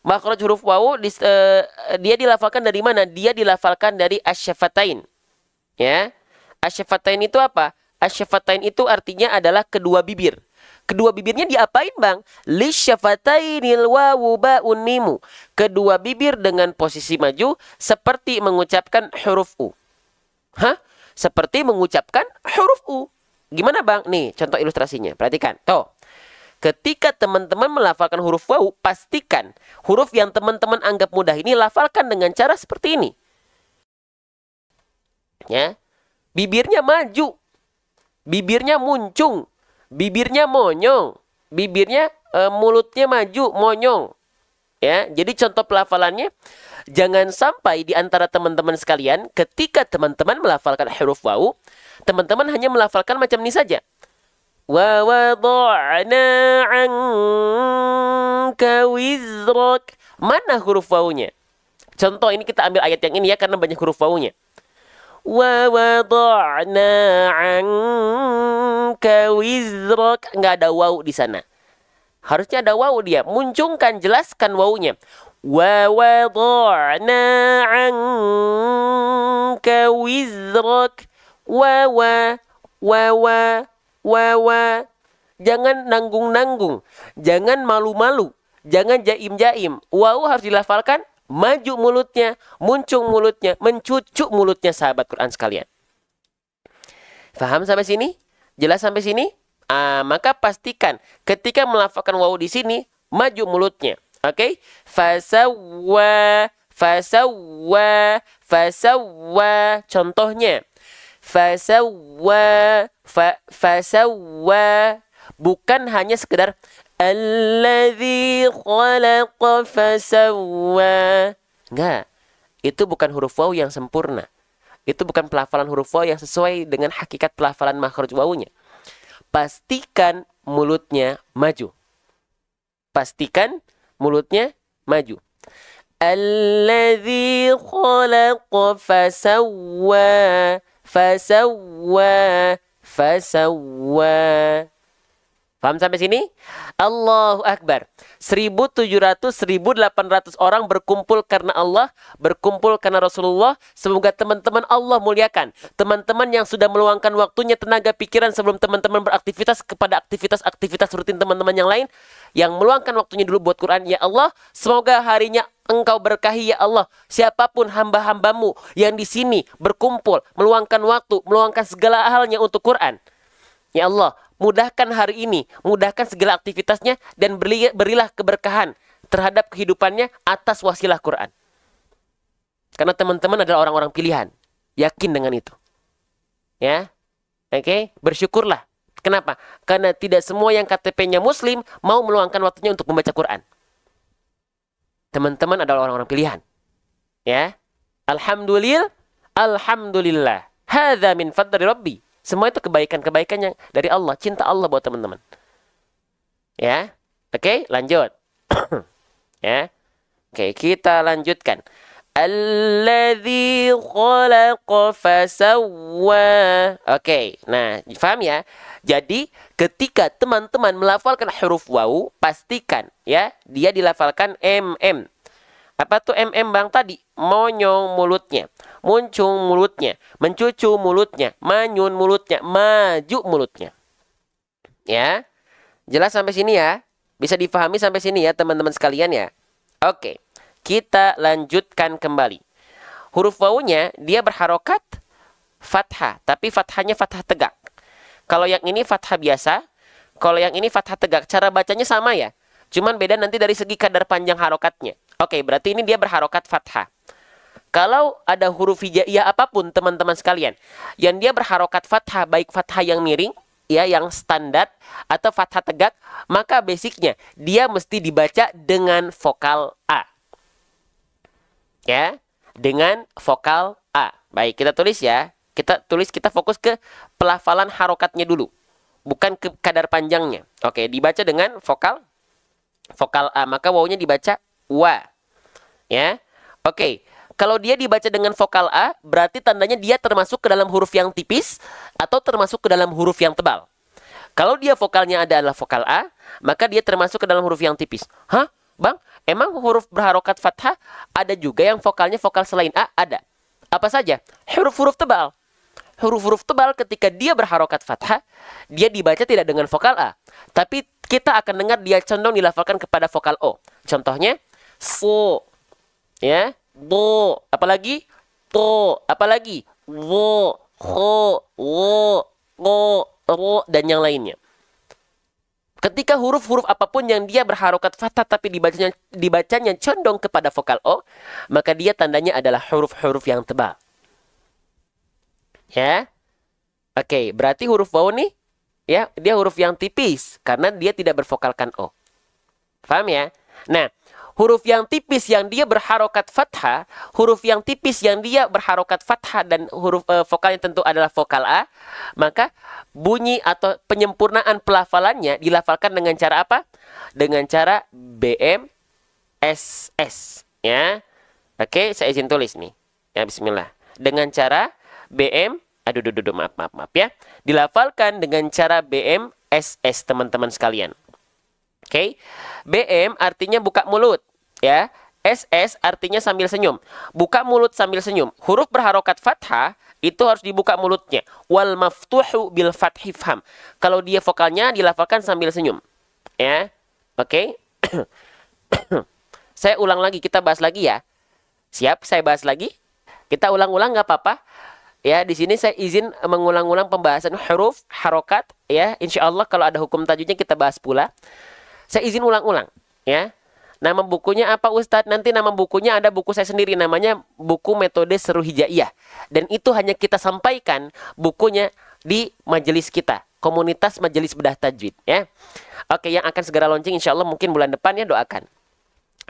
makhraj huruf waw dia dilafalkan dari mana? Dia dilafalkan dari asyafatain. Ya. Asyafatain itu apa? Asyafatain itu artinya adalah kedua bibir. Kedua bibirnya diapain bang? Lisyafatainil wawu ba'un mimu. Kedua bibir dengan posisi maju seperti mengucapkan huruf U. Hah? Seperti mengucapkan huruf U. Gimana bang? Nih contoh ilustrasinya. Perhatikan. Tuh. Ketika teman-teman melafalkan huruf wawu, pastikan huruf yang teman-teman anggap mudah ini lafalkan dengan cara seperti ini. Ya. Bibirnya maju. Bibirnya muncung. Bibirnya monyong, bibirnya mulutnya maju, monyong. Ya, jadi contoh pelafalannya, jangan sampai di antara teman-teman sekalian, ketika teman-teman melafalkan huruf waw, teman-teman hanya melafalkan macam ini saja. Wa wada'na 'anka wizrak. Mana huruf wawnya? Contoh ini kita ambil ayat yang ini ya, karena banyak huruf wawnya. Wa wada'na 'anka wizrak, nggak ada waw di sana. Harusnya ada waw dia. Muncungkan, jelaskan wawnya. Wa wada'na 'anka wizrak. Wa. Jangan nanggung-nanggung, jangan malu-malu, jangan jaim-jaim. Waw harus dilafalkan maju mulutnya, muncung mulutnya, mencucuk mulutnya, sahabat Quran sekalian. Faham sampai sini? Jelas sampai sini? Maka pastikan ketika melafalkan waw di sini, maju mulutnya. Oke? Fasawwa. Contohnya. Fasawwa. Bukan hanya sekedar alladzi khalaqa fasawwa. Enggak. Itu bukan huruf waw yang sempurna. Itu bukan pelafalan huruf waw yang sesuai dengan hakikat pelafalan makhraj wawunya. Pastikan mulutnya maju. Pastikan mulutnya maju. Alladzi khalaqa fasawwa. Fasawwa. Fasawwa. Paham sampai sini? Allahu Akbar. 1.700-1.800 orang berkumpul karena Allah, berkumpul karena Rasulullah. Semoga teman-teman Allah muliakan. Teman-teman yang sudah meluangkan waktunya, tenaga, pikiran sebelum teman-teman beraktivitas kepada aktivitas-aktivitas rutin teman-teman yang lain. Yang meluangkan waktunya dulu buat Quran. Ya Allah, semoga harinya Engkau berkahi ya Allah. Siapapun hamba-hambamu yang di sini berkumpul, meluangkan waktu, meluangkan segala halnya untuk Quran. Ya Allah, mudahkan hari ini, mudahkan segala aktivitasnya, dan berilah keberkahan terhadap kehidupannya atas wasilah Quran. Karena teman-teman adalah orang-orang pilihan. Yakin dengan itu. Ya, oke, bersyukurlah. Kenapa? Karena tidak semua yang KTP-nya Muslim mau meluangkan waktunya untuk membaca Quran. Teman-teman adalah orang-orang pilihan. Ya, Alhamdulillah, Alhamdulillah. Hadza min fadli Rabbi. Semua itu kebaikan-kebaikan yang dari Allah. Cinta Allah buat teman-teman. Ya. Oke, lanjut. Ya. Oke, kita lanjutkan. Alladzi khalaqa fasawwa. Oke, nah, paham ya? Jadi, ketika teman-teman melafalkan huruf waw, pastikan ya, dia dilafalkan mm. Apa tuh mm Bang tadi? Monyong mulutnya, muncung mulutnya, mencucu mulutnya, manyun mulutnya, maju mulutnya. Ya. Jelas sampai sini ya? Bisa difahami sampai sini ya teman-teman sekalian ya? Oke. Kita lanjutkan kembali. Huruf wawunya dia berharokat fathah, tapi fathahnya fathah tegak. Kalau yang ini fathah biasa, kalau yang ini fathah tegak. Cara bacanya sama ya? Cuman beda nanti dari segi kadar panjang harokatnya. Oke, berarti ini dia berharokat fathah. Kalau ada huruf hijaiyah apapun teman-teman sekalian, yang dia berharokat fathah, baik fathah yang miring, ya, yang standar, atau fathah tegak, maka basicnya dia mesti dibaca dengan vokal A. Ya, dengan vokal A. Baik, kita tulis ya. Kita fokus ke pelafalan harokatnya dulu. Bukan ke kadar panjangnya. Oke, dibaca dengan vokal A. Maka wawunya dibaca wa. Ya. Oke. Kalau dia dibaca dengan vokal A, berarti tandanya dia termasuk ke dalam huruf yang tipis atau termasuk ke dalam huruf yang tebal. Kalau dia vokalnya adalah vokal A, maka dia termasuk ke dalam huruf yang tipis. Hah? Bang, emang huruf berharokat fathah ada juga yang vokalnya vokal selain A? Ada. Apa saja? Huruf-huruf tebal. Huruf-huruf tebal ketika dia berharokat fathah, dia dibaca tidak dengan vokal A. Tapi kita akan dengar dia condong dilafalkan kepada vokal O. Contohnya, so, ya, do, apalagi, to, apalagi, wo, ho, wo, go, ro, dan yang lainnya. Ketika huruf-huruf apapun yang dia berharokat fathah tapi dibacanya condong kepada vokal O, maka dia tandanya adalah huruf-huruf yang tebal. Ya. Oke, berarti huruf waw nih, ya, dia huruf yang tipis karena dia tidak bervokalkan O. Paham ya? Nah, huruf yang tipis yang dia berharokat fathah, huruf yang tipis yang dia berharokat fathah dan huruf vokalnya tentu adalah vokal A, maka bunyi atau penyempurnaan pelafalannya dilafalkan dengan cara apa? Dengan cara BM SS, ya. Oke, saya izin tulis nih. Ya, bismillah. Dengan cara BM, maaf ya. Dilafalkan dengan cara BM SS teman-teman sekalian. Oke. BM artinya buka mulut, ya. SS artinya sambil senyum. Buka mulut sambil senyum. Huruf berharokat fathah itu harus dibuka mulutnya. Wal maftuhu bil fathi fham. Kalau dia vokalnya dilafalkan sambil senyum. Ya. Oke. Saya ulang lagi, kita bahas lagi ya. Siap, saya bahas lagi. Kita ulang-ulang nggak apa-apa. Ya, di sini saya izin mengulang-ulang pembahasan huruf, harokat. Ya, insya Allah kalau ada hukum tajwidnya kita bahas pula. Saya izin ulang-ulang. Ya, nama bukunya apa Ustadz? Nanti nama bukunya ada buku saya sendiri. Namanya buku metode seru hijaiyah. Dan itu hanya kita sampaikan bukunya di majelis kita. Komunitas majelis bedah tajwid. Ya, oke, yang akan segera launching insya Allah mungkin bulan depan ya, doakan.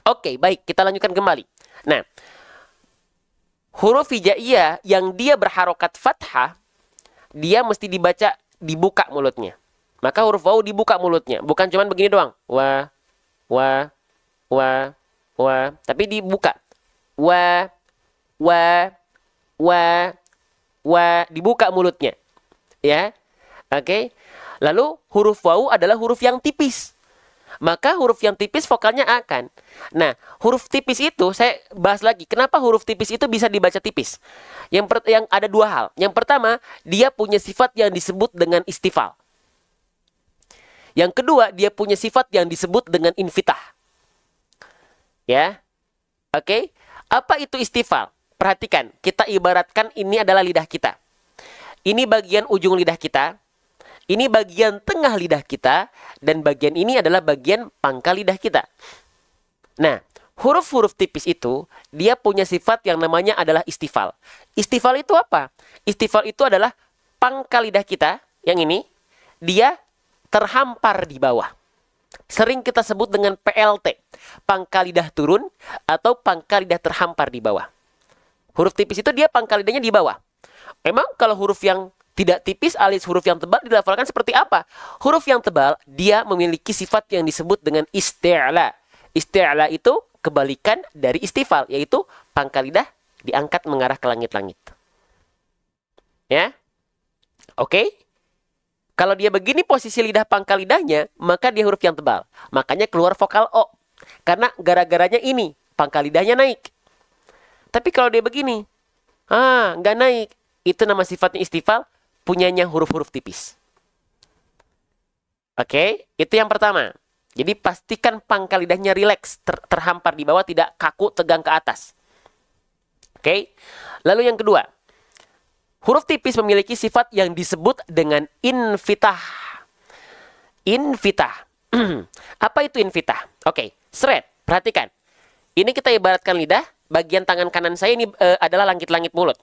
Oke, baik, kita lanjutkan kembali. Nah, huruf hijaiyah yang dia berharokat fathah, dia mesti dibuka mulutnya. Maka huruf waw dibuka mulutnya. Bukan cuman begini doang. Wa, tapi dibuka. wa, wa, wa, wa, dibuka mulutnya. Ya. Oke. Lalu huruf wawu adalah huruf yang tipis. Maka huruf yang tipis vokalnya A kan. Nah, huruf tipis itu saya bahas lagi. Kenapa huruf tipis itu bisa dibaca tipis? Yang ada dua hal. Yang pertama, dia punya sifat yang disebut dengan istifal. Yang kedua, dia punya sifat yang disebut dengan infitah. Ya. Oke. Apa itu istifal? Perhatikan, kita ibaratkan ini adalah lidah kita. Ini bagian ujung lidah kita. Ini bagian tengah lidah kita, dan bagian ini adalah bagian pangkal lidah kita. Nah, huruf-huruf tipis itu, dia punya sifat yang namanya adalah istifal. Istifal itu apa? Istifal itu adalah pangkal lidah kita, yang ini, dia terhampar di bawah. Sering kita sebut dengan PLT, pangkal lidah turun, atau pangkal lidah terhampar di bawah. Huruf tipis itu dia pangkal lidahnya di bawah. Memang kalau huruf yang tidak tipis alias huruf yang tebal dilafalkan seperti apa? Huruf yang tebal dia memiliki sifat yang disebut dengan isti'la. Isti'la itu kebalikan dari istifal, yaitu pangkal lidah diangkat mengarah ke langit-langit. Ya. Oke. Kalau dia begini posisi lidah pangkal lidahnya, maka dia huruf yang tebal. Makanya keluar vokal O. Karena gara-garanya ini, pangkal lidahnya naik. Tapi kalau dia begini, nggak naik. Itu nama sifatnya istifal, punyanya huruf-huruf tipis. Oke, itu yang pertama. Jadi pastikan pangkal lidahnya rileks, terhampar di bawah, tidak kaku, tegang ke atas. Oke, lalu yang kedua. Huruf tipis memiliki sifat yang disebut dengan infitah. Infitah. Apa itu infitah? Oke, seret, perhatikan. Ini kita ibaratkan lidah, bagian tangan kanan saya ini adalah langit-langit mulut.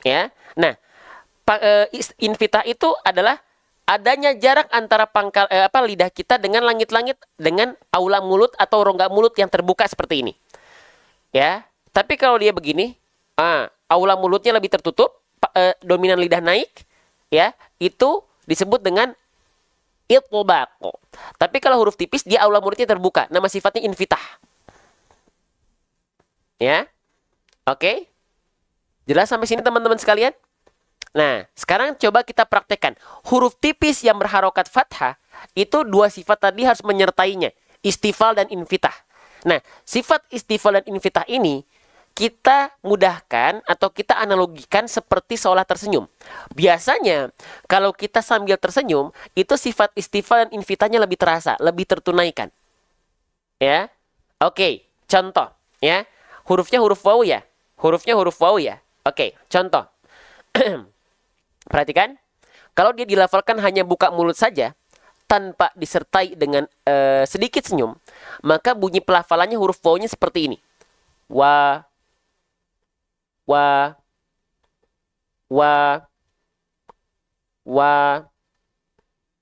Ya, nah, infitah itu adalah adanya jarak antara pangkal lidah kita dengan langit-langit, dengan aula mulut atau rongga mulut yang terbuka seperti ini. Ya, tapi kalau dia begini, aula mulutnya lebih tertutup, dominan lidah naik, ya, itu disebut dengan itbaq. Tapi kalau huruf tipis dia aula mulutnya terbuka, nama sifatnya infitah. Ya, oke. Jelas sampai sini teman-teman sekalian? Nah, sekarang coba kita praktekkan. Huruf tipis yang berharokat fathah, itu dua sifat tadi harus menyertainya. Istifal dan infitah. Nah, sifat istifal dan infitah ini, kita mudahkan atau kita analogikan seperti seolah tersenyum. Biasanya, kalau kita sambil tersenyum, itu sifat istifal dan infitahnya lebih terasa, lebih tertunaikan. Ya, oke, contoh. Ya, hurufnya huruf wawu ya. Hurufnya huruf wawu ya. Oke, contoh. Perhatikan. Kalau dia dilafalkan hanya buka mulut saja, tanpa disertai dengan sedikit senyum, maka bunyi pelafalannya huruf wawu-nya seperti ini. Wa, wa, wa, wa,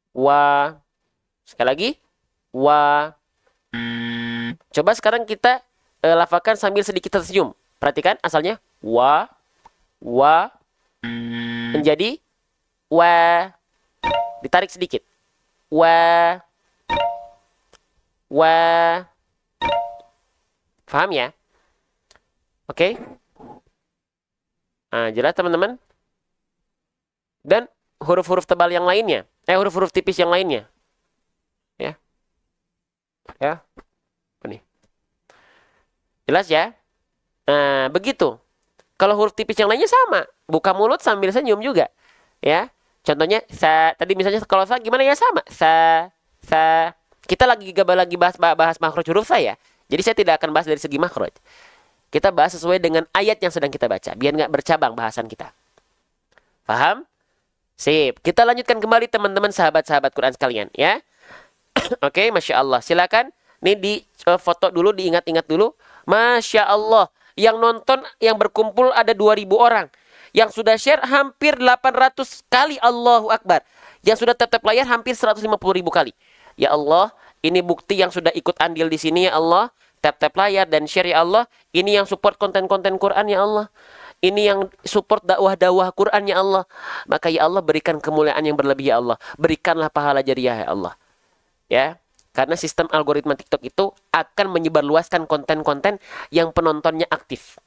wa. Sekali lagi. Wa. Coba sekarang kita lafalkan sambil sedikit tersenyum. Perhatikan asalnya. Wa, wa, menjadi wa, ditarik sedikit, wa, wa, paham ya? Oke, jelas teman-teman. Dan huruf-huruf tebal yang lainnya, huruf-huruf tipis yang lainnya, ya, apa nih? Jelas ya? Begitu. Kalau huruf tipis yang lainnya sama, buka mulut sambil senyum juga, ya. Contohnya tadi misalnya kalau sa gimana ya sama, sa. Kita lagi bahas makhraj huruf saya. Jadi saya tidak akan bahas dari segi makhraj. Kita bahas sesuai dengan ayat yang sedang kita baca, biar nggak bercabang bahasan kita. Paham? Sip. Kita lanjutkan kembali teman-teman sahabat-sahabat Quran sekalian, ya. Oke, Masya Allah. Silakan. Nih di foto dulu, diingat-ingat dulu. Masya Allah. Yang nonton, yang berkumpul ada 2.000 orang. Yang sudah share hampir 800 kali, Allahu Akbar. Yang sudah tap-tap layar hampir 150.000 kali. Ya Allah, ini bukti yang sudah ikut andil di sini ya Allah. Tap-tap layar dan share ya Allah. Ini yang support konten-konten Quran ya Allah. Ini yang support dakwah-dakwah Quran ya Allah. Maka ya Allah berikan kemuliaan yang berlebih ya Allah. Berikanlah pahala jariah ya Allah. Ya. Karena sistem algoritma TikTok itu akan menyebarluaskan konten-konten yang penontonnya aktif.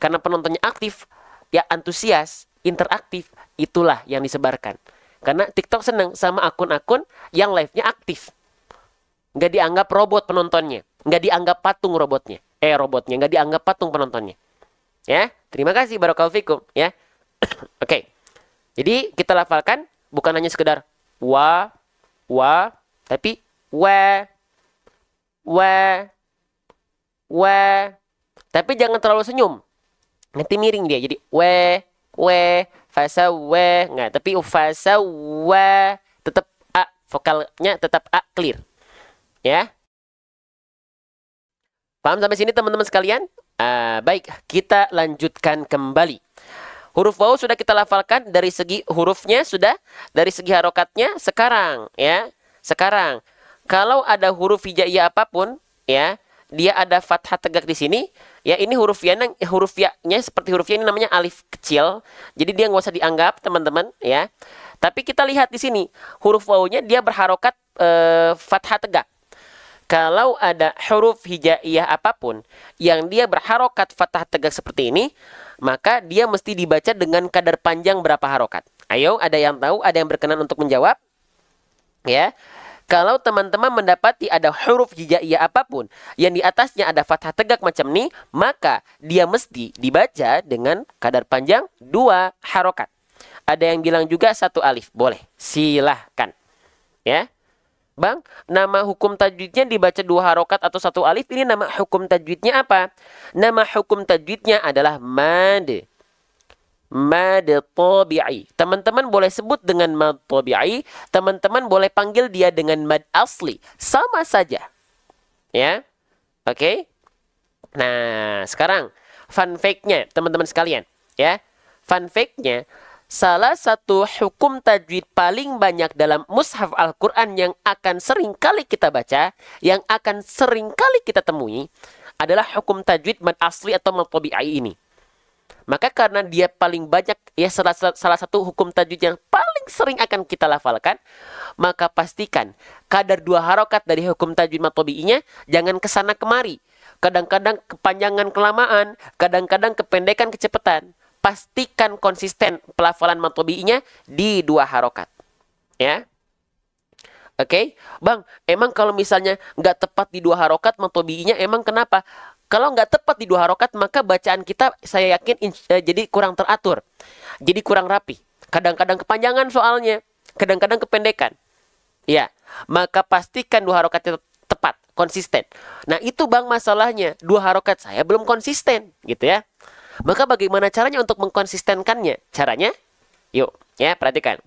Karena penontonnya aktif, ya antusias, interaktif, itulah yang disebarkan. Karena TikTok senang sama akun-akun yang live-nya aktif. Nggak dianggap robot penontonnya. Nggak dianggap patung robotnya. Robotnya. Nggak dianggap patung penontonnya. Ya, terima kasih barakallahu fikum. Ya, oke. Jadi kita lafalkan bukan hanya sekedar wa, tapi wa. Tapi jangan terlalu senyum. Nanti miring dia. Jadi fasawa. Nggak, tapi fasawa. Tetap a, vokalnya tetap a, clear. Ya. Paham sampai sini teman-teman sekalian? Baik, kita lanjutkan kembali. Huruf waw sudah kita lafalkan dari segi hurufnya sudah, dari segi harokatnya. Sekarang ya, sekarang kalau ada huruf hijaiyah apapun ya, dia ada fathah tegak di sini. Ya ini huruf ya-nya seperti huruf ya ini namanya alif kecil. Jadi dia nggak usah dianggap teman-teman ya. Tapi kita lihat di sini huruf wawnya dia berharokat fathah tegak. Kalau ada huruf hijaiyah apapun yang dia berharokat fathah tegak seperti ini, maka dia mesti dibaca dengan kadar panjang berapa harokat. Ayo, ada yang tahu, ada yang berkenan untuk menjawab? Ya. Kalau teman-teman mendapati ada huruf hijaiyah apapun yang di atasnya ada fathah tegak macam ini, maka dia mesti dibaca dengan kadar panjang 2 harokat. Ada yang bilang juga 1 alif. Boleh. Silahkan. Ya. Bang, nama hukum tajwidnya dibaca 2 harokat atau 1 alif. Ini nama hukum tajwidnya apa? Nama hukum tajwidnya adalah mad. Mad tabi'i. Teman-teman boleh sebut dengan mad tabi'i. Teman-teman boleh panggil dia dengan mad asli. Sama saja. Ya. Oke. Nah, sekarang fun fact-nya teman-teman sekalian. Ya. Fun fact-nya, salah satu hukum tajwid paling banyak dalam mushaf Al-Quran yang akan sering kali kita baca, yang akan sering kali kita temui, adalah hukum tajwid mad asli atau mad tabi'i ini. Maka karena dia paling banyak, ya salah satu hukum tajwid yang paling sering akan kita lafalkan, maka pastikan kadar 2 harokat dari hukum tajwid mad tabi'inya jangan kesana kemari. Kadang-kadang kepanjangan kelamaan, kadang-kadang kependekan kecepatan. Pastikan konsisten pelafalan mad tabi'inya di 2 harokat. Ya. Oke. Bang, emang kalau misalnya nggak tepat di 2 harokat mad tabi'inya, emang kenapa? Kalau nggak tepat di 2 harokat, maka bacaan kita saya yakin jadi kurang teratur. Jadi kurang rapi. Kadang-kadang kepanjangan soalnya. Kadang-kadang kependekan. Ya. Maka pastikan 2 harokat itu tepat, konsisten. Nah itu bang masalahnya. 2 harokat saya belum konsisten. Gitu ya. Maka bagaimana caranya untuk mengkonsistenkannya? Caranya? Yuk, ya perhatikan.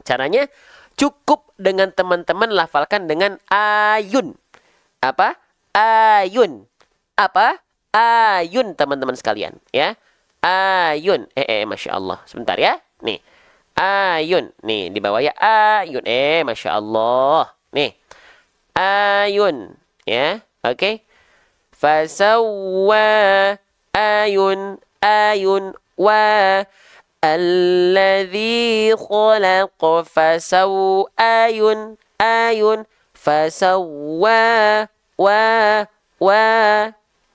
Caranya cukup dengan teman-teman lafalkan dengan ayun. Apa? Ayun. Apa? Ayun teman-teman sekalian. Ya. Ayun. Masya Allah. Sebentar ya. Nih. Ayun. Nih, di bawah ya. Ayun. Masya Allah. Nih. Ayun. Ya. Oke. Fasawwa. Ayun, wa alladzi khalaqa ayun fasawwa wa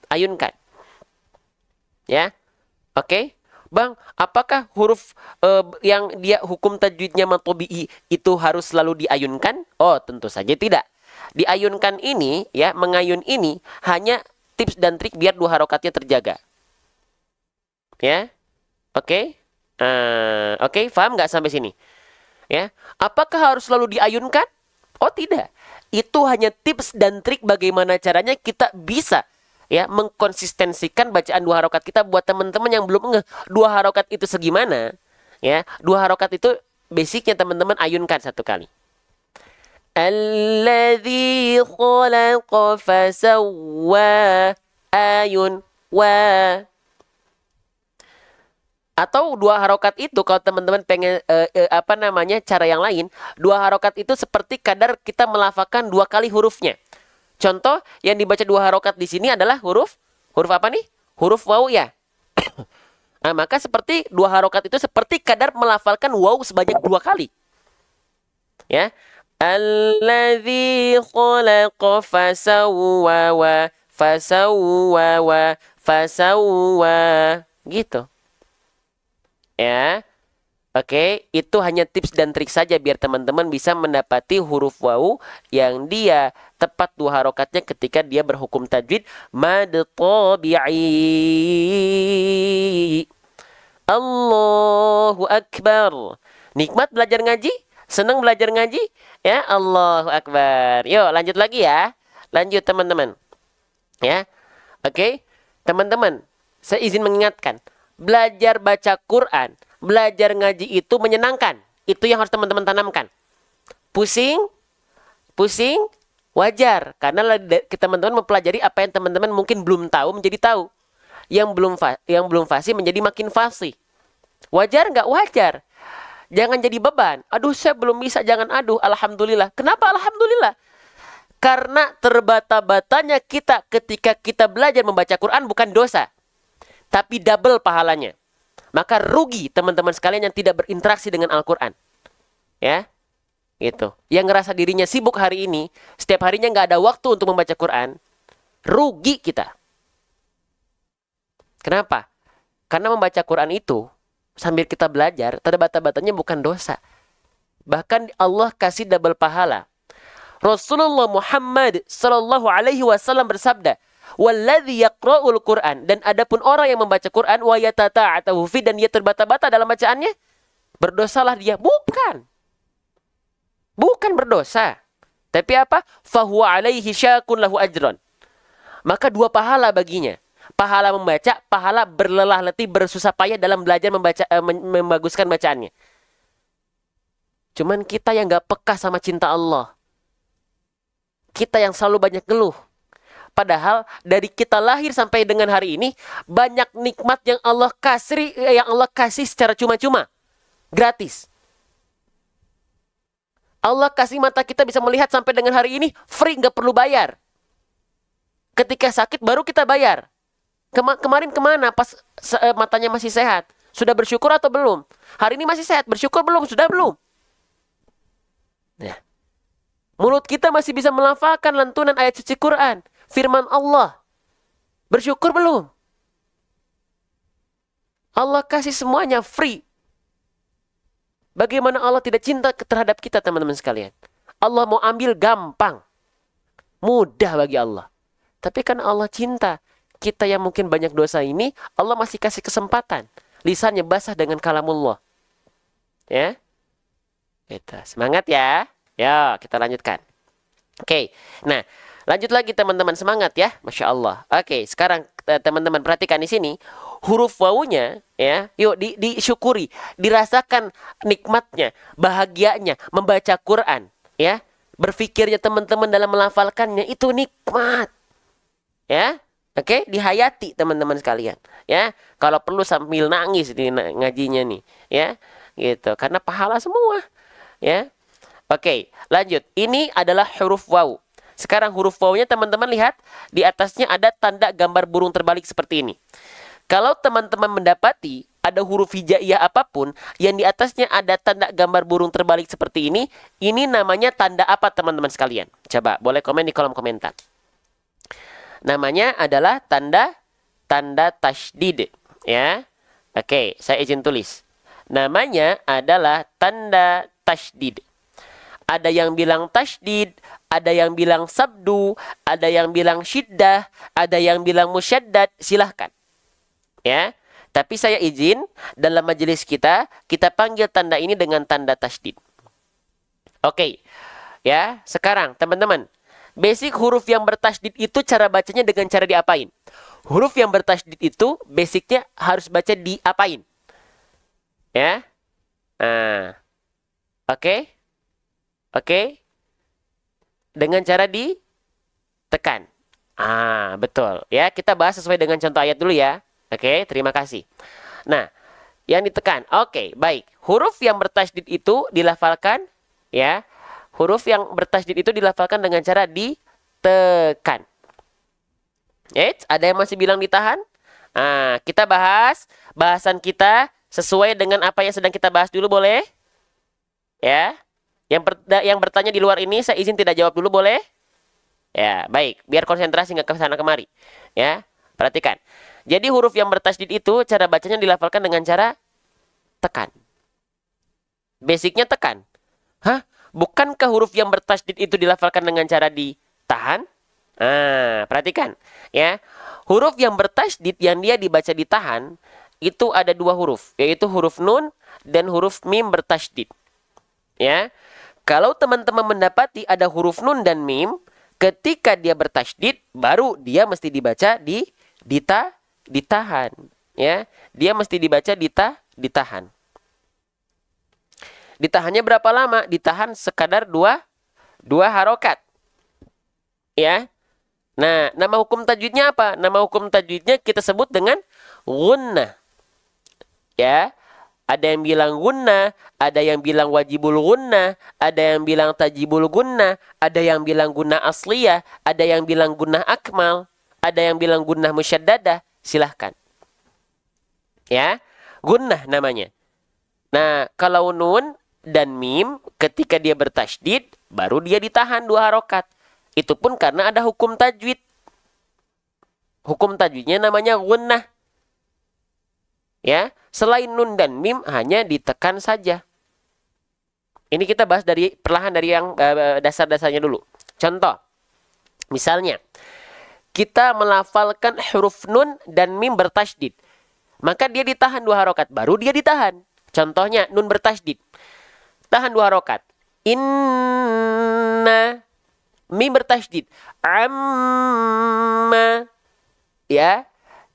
ayunkan. Ya. Oke. Bang, apakah huruf yang dia hukum tajwidnya mad tabi'i itu harus selalu diayunkan? Oh, tentu saja tidak. Diayunkan ini, ya, mengayun ini hanya tips dan trik biar 2 harokatnya terjaga. Ya, oke, oke, paham nggak sampai sini? Ya, apakah harus selalu diayunkan? Oh tidak, itu hanya tips dan trik bagaimana caranya kita bisa ya mengkonsistensikan bacaan 2 harokat kita. Buat teman-teman yang belum ngeh 2 harokat itu segimana, ya 2 harokat itu basicnya teman-teman ayunkan 1 kali. Alladzi khalaqa fasawwa ayun wa. Atau 2 harokat itu kalau teman-teman pengen cara yang lain, 2 harokat itu seperti kadar kita melafalkan 2 kali hurufnya. Contoh yang dibaca 2 harokat di sini adalah huruf apa nih? Huruf waw ya. Nah, maka seperti 2 harokat itu seperti kadar melafalkan waw sebanyak 2 kali. Ya. Alladzi khalaqa fasawwa fasawwa fasawwa. Gitu. Ya. Oke, itu hanya tips dan trik saja biar teman-teman bisa mendapati huruf wawu yang dia tepat dua harokatnya ketika dia berhukum tajwid mad tabi'i. Allahu Akbar. Nikmat belajar ngaji? Senang belajar ngaji? Ya, Allahu Akbar. Yuk, lanjut lagi ya. Lanjut teman-teman. Ya. Oke, teman-teman, saya izin mengingatkan, belajar baca Quran, belajar ngaji itu menyenangkan. Itu yang harus teman-teman tanamkan. Pusing, pusing, wajar. Karena teman-teman mempelajari apa yang teman-teman mungkin belum tahu menjadi tahu. Yang belum fasih menjadi makin fasih. Wajar nggak? Wajar. Jangan jadi beban. Aduh, saya belum bisa. Jangan aduh. Alhamdulillah. Kenapa alhamdulillah? Karena terbata-batanya kita ketika kita belajar membaca Quran bukan dosa. Tapi double pahalanya. Maka rugi teman-teman sekalian yang tidak berinteraksi dengan Al-Quran. Ya, gitu. Yang ngerasa dirinya sibuk hari ini, setiap harinya nggak ada waktu untuk membaca Quran, rugi kita. Kenapa? Karena membaca Quran itu, sambil kita belajar, terbata-batanya bukan dosa. Bahkan Allah kasih double pahala. Rasulullah Muhammad sallallahu alaihi wasallam bersabda, "Walladzi yaqra'ul Qur'an," dan adapun orang yang membaca Quran wa yatata'atahu fi, dan dia terbata-bata dalam bacaannya, berdosalah dia. Bukan. Bukan berdosa. Tapi apa? Fahuwa alaihi syakun lahu ajron. Maka dua pahala baginya. Pahala membaca, pahala berlelah letih, bersusah payah dalam belajar membaca, membaguskan bacaannya. Cuman kita yang gak peka sama cinta Allah. Kita yang selalu banyak ngeluh. Padahal dari kita lahir sampai dengan hari ini, banyak nikmat yang Allah kasih secara cuma-cuma. Gratis. Allah kasih mata kita bisa melihat sampai dengan hari ini, free, nggak perlu bayar. Ketika sakit baru kita bayar. Kemarin kemana pas matanya masih sehat? Sudah bersyukur atau belum? Hari ini masih sehat, bersyukur belum? Sudah belum? Nah. Mulut kita masih bisa melafalkan lantunan ayat suci Quran. Firman Allah. Bersyukur belum? Allah kasih semuanya free. Bagaimana Allah tidak cinta terhadap kita, teman-teman sekalian? Allah mau ambil gampang. Mudah bagi Allah. Tapi kan Allah cinta. Kita yang mungkin banyak dosa ini, Allah masih kasih kesempatan. Lisannya basah dengan kalamullah. Ya. Kita semangat ya. Ya, kita lanjutkan. Oke, nah lanjut lagi teman-teman, semangat ya, Masya Allah. Oke, sekarang teman-teman perhatikan di sini huruf wawunya ya, yuk disyukuri, dirasakan nikmatnya, bahagianya membaca Quran ya, berpikirnya teman-teman dalam melafalkannya itu nikmat ya. Oke, dihayati teman-teman sekalian ya. Kalau perlu sambil nangis di ngajinya nih ya, gitu, karena pahala semua ya. Oke, lanjut. Ini adalah huruf wawu. Sekarang huruf wawunya teman-teman lihat. Di atasnya ada tanda gambar burung terbalik seperti ini. Kalau teman-teman mendapati ada huruf hijaiyah apapun yang di atasnya ada tanda gambar burung terbalik seperti ini namanya tanda apa teman-teman sekalian? Coba boleh komen di kolom komentar. Namanya adalah tanda tasydid ya. Oke, saya izin tulis. Namanya adalah tanda tasydid. Ada yang bilang tasydid, ada yang bilang sabdu, ada yang bilang syiddah, ada yang bilang musyaddad, silahkan. Ya, tapi saya izin dalam majelis kita panggil tanda ini dengan tanda tasydid. Oke, ya, sekarang teman-teman, basic huruf yang bertasydid itu cara bacanya dengan cara diapain? Huruf yang bertasydid itu basicnya harus baca diapain? Ya, nah, oke. Oke, dengan cara ditekan. Betul. Ya, kita bahas sesuai dengan contoh ayat dulu ya. Oke, terima kasih. Nah, yang ditekan. Oke, baik. Huruf yang bertasydid itu dilafalkan, ya. Huruf yang bertasydid itu dilafalkan dengan cara ditekan. Ada yang masih bilang ditahan? Kita bahas bahasan kita sesuai dengan apa yang sedang kita bahas dulu, boleh? Ya. Yang bertanya di luar ini, saya izin tidak jawab dulu, boleh? Ya, baik. Biar konsentrasi nggak ke sana kemari. Ya, perhatikan. Jadi huruf yang bertasydid itu cara bacanya dilafalkan dengan cara tekan. Basicnya tekan. Hah? Bukankah huruf yang bertasydid itu dilafalkan dengan cara ditahan? Nah, perhatikan. Ya, huruf yang bertasydid yang dia dibaca ditahan itu ada dua huruf, yaitu huruf nun dan huruf mim bertasydid. Ya, kalau teman-teman mendapati ada huruf nun dan mim, ketika dia bertasydid, baru dia mesti dibaca ditahan. Ya, dia mesti dibaca ditahan. Ditahannya berapa lama? Ditahan sekadar dua harokat. Ya. Nah, nama hukum tajwidnya apa? Nama hukum tajwidnya kita sebut dengan gunnah. Ya. Ada yang bilang gunnah, ada yang bilang wajibul gunnah, ada yang bilang tajibul gunnah, ada yang bilang gunnah asliyah, ada yang bilang gunnah akmal, ada yang bilang gunnah musyaddadah. Silahkan. Ya, gunnah namanya. Nah, kalau nun dan mim ketika dia bertasydid, baru dia ditahan dua harokat. Itu pun karena ada hukum tajwid. Hukum tajwidnya namanya gunnah. Ya, selain nun dan mim hanya ditekan saja. Ini kita bahas perlahan dari yang dasar-dasarnya dulu. Contoh, misalnya kita melafalkan huruf nun dan mim bertasydid, maka dia ditahan dua harokat, baru dia ditahan. Contohnya nun bertasydid, tahan dua harokat. Inna, mim bertasydid, amma, ya.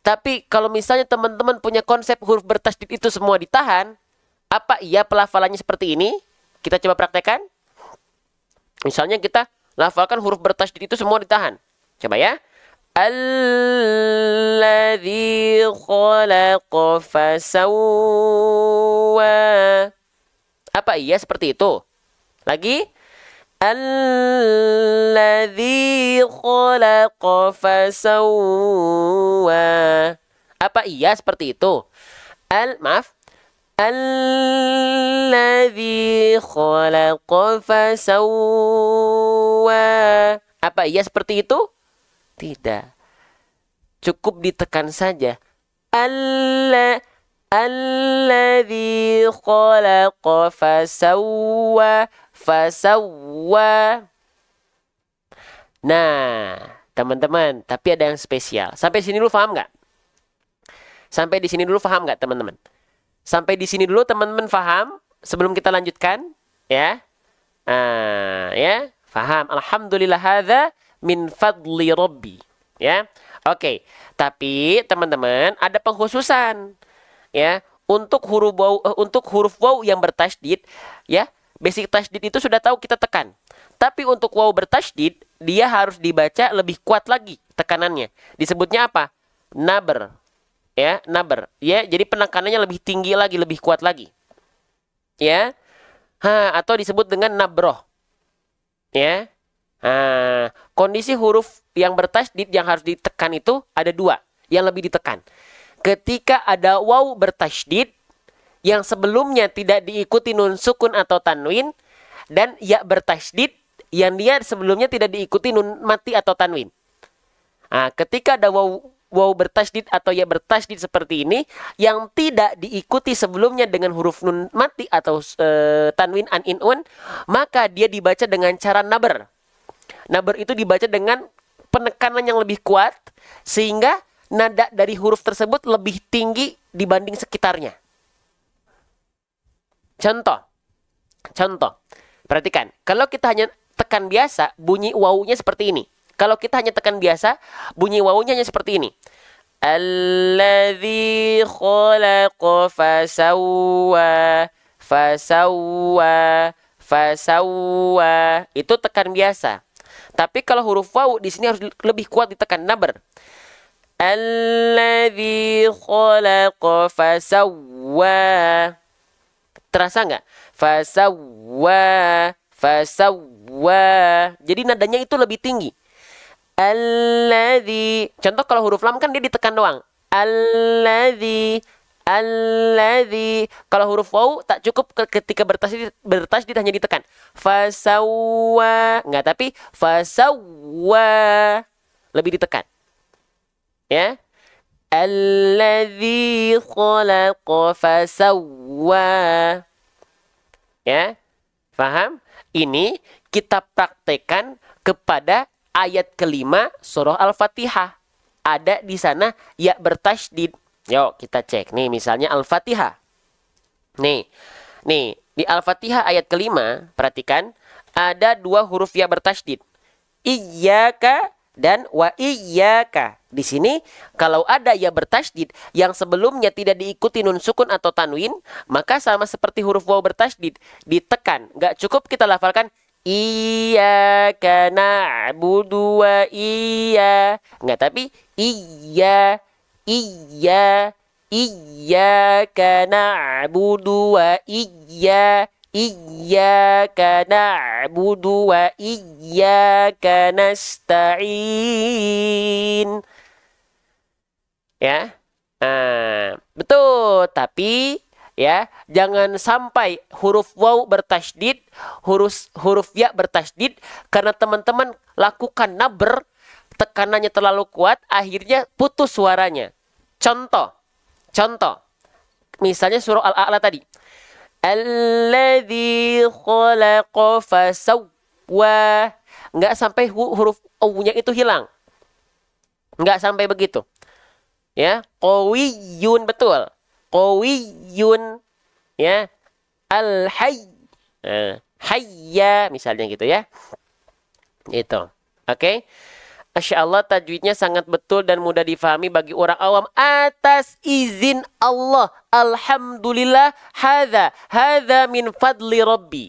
Tapi kalau misalnya teman-teman punya konsep huruf bertasydid itu semua ditahan, apa iya pelafalannya seperti ini? Kita coba praktekkan. Misalnya kita lafalkan huruf bertasydid itu semua ditahan. Coba ya. Alladzi khalaqa fasawwa. Apa iya seperti itu? Lagi. Alladzi khalaqa fasawwa. Apa iya seperti itu? Maaf. Alladzi khalaqa fasawwa. Apa iya seperti itu? Tidak. Cukup ditekan saja. Alladzi khalaqa fasawwa. Fasawwa. Nah, teman-teman, tapi ada yang spesial. Sampai sini dulu paham nggak? Sampai di sini dulu paham nggak, teman-teman? Sampai di sini dulu teman-teman paham sebelum kita lanjutkan, ya? Ya, paham. Alhamdulillah hadza min fadli rabbi, ya. Oke, tapi teman-teman ada pengkhususan, ya. Untuk huruf waw yang bertasydid, ya. Basic tasydid itu sudah tahu kita tekan. Tapi untuk waw bertasydid, dia harus dibaca lebih kuat lagi tekanannya. Disebutnya apa? Naber. Ya, naber. Ya, jadi penekanannya lebih tinggi lagi, lebih kuat lagi. Ya. Atau disebut dengan nabroh. Ya. Kondisi huruf yang bertasydid yang harus ditekan itu ada dua yang lebih ditekan. Ketika ada waw bertasydid yang sebelumnya tidak diikuti nun sukun atau tanwin, dan ya bertasydid yang dia sebelumnya tidak diikuti nun mati atau tanwin. Ketika ada waw bertasydid atau ya bertasydid seperti ini yang tidak diikuti sebelumnya dengan huruf nun mati atau tanwin an in un, maka dia dibaca dengan cara naber. Naber itu dibaca dengan penekanan yang lebih kuat sehingga nada dari huruf tersebut lebih tinggi dibanding sekitarnya. Contoh. Perhatikan, kalau kita hanya tekan biasa, bunyi wawunya seperti ini. Kalau kita hanya tekan biasa, bunyi wawunya hanya seperti ini. Alladzi khalaqa fasawwa, fasawwa, fasawwa. Itu tekan biasa. Tapi kalau huruf wawu di sini harus lebih kuat ditekan, naber. Alladzi khalaqa fasawwa. Terasa nggak? Fasawwa, fasawwa. Jadi nadanya itu lebih tinggi. Alladzi. Contoh kalau huruf lam kan dia ditekan doang. Alladzi, Alladzi. Kalau huruf waw tak cukup ketika bertasydid hanya ditekan. Fasawwa. Enggak, tapi fasawwa. Lebih ditekan. Ya. Alladzi khalaqa fasawwa. Ya. Paham? Ini kita praktekkan kepada ayat kelima surah Al-Fatihah. Ada di sana ya bertasydid. Yuk kita cek. Nih misalnya Al-Fatihah. Nih di Al-Fatihah ayat kelima, perhatikan ada dua huruf ya bertasydid. Iyyaka dan wa iyyaka. Di sini kalau ada ya bertasydid yang sebelumnya tidak diikuti nun sukun atau tanwin, maka sama seperti huruf waw bertasydid, ditekan. Nggak cukup kita lafalkan iyyaka na'budu wa iya. Nggak, tapi iyyaka na'budu wa iya. Iyyaka na'budu wa iyyaka nasta'in. Ya. Nah, betul, tapi ya, jangan sampai huruf waw bertasydid, huruf ya bertasydid karena teman-teman lakukan nabr, tekanannya terlalu kuat, akhirnya putus suaranya. Contoh. Misalnya surah Al-A'la tadi. Alladzi khalaqa fasawwa. Enggak sampai huruf u-nya itu hilang. Enggak sampai begitu. Ya, qawiyyun, betul. Qawiyyun. Ya. Al-hayy. Hayya misalnya gitu ya. Itu. Oke. Masya Allah, tajwidnya sangat betul dan mudah difahami bagi orang awam atas izin Allah. Alhamdulillah, hadza min fadli Rabbi.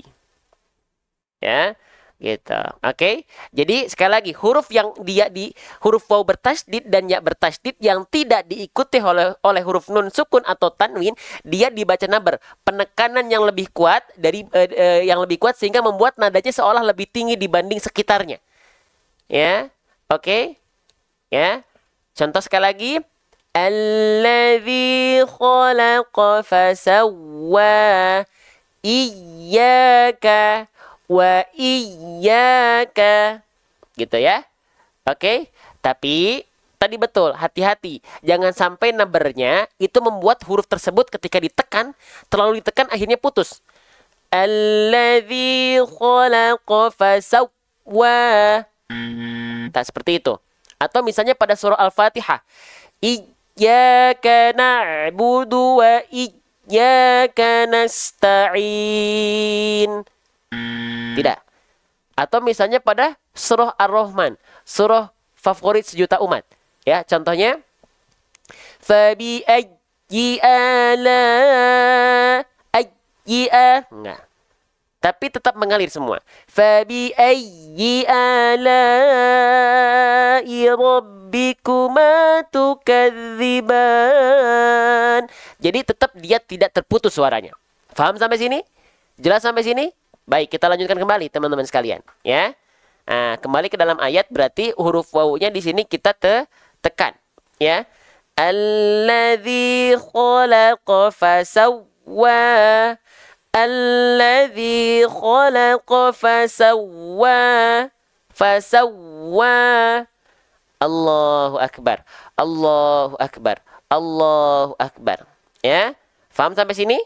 Ya, gitu. Oke. Jadi sekali lagi, huruf yang huruf waw bertasydid dan ya bertasydid yang tidak diikuti oleh huruf nun sukun atau tanwin, dia dibaca nabr. Penekanan yang lebih kuat sehingga membuat nadanya seolah lebih tinggi dibanding sekitarnya. Ya. Oke, ya. Contoh sekali lagi. Alladzi khalaqa fasawwa. Iyyaka wa iyyaka. Gitu ya. Oke, tapi tadi betul, hati-hati. Jangan sampai nabernya itu membuat huruf tersebut ketika ditekan, terlalu ditekan akhirnya putus. Alladzi khalaqa fasawwa. Tak seperti itu. Atau misalnya pada surah Al-Fatihah. Iyyaka na'budu wa iyyaka nasta'in. Tidak. Atau misalnya pada surah Ar-Rahman. Surah favorit sejuta umat. Ya, contohnya. Fabi ayyi ala enggak. Tapi tetap mengalir semua. Fabi ayyi ala'i rabbikuma tukadziban. Jadi tetap dia tidak terputus suaranya. Faham sampai sini? Jelas sampai sini? Baik, kita lanjutkan kembali teman-teman sekalian, ya. Nah, kembali ke dalam ayat, berarti huruf wawunya di sini kita tekan, ya. Alladzi khalaqa fasawwa. Alladzi khalaqa fasawwa. Allahu akbar. Allahu akbar. Allahu akbar. Ya. Faham sampai sini?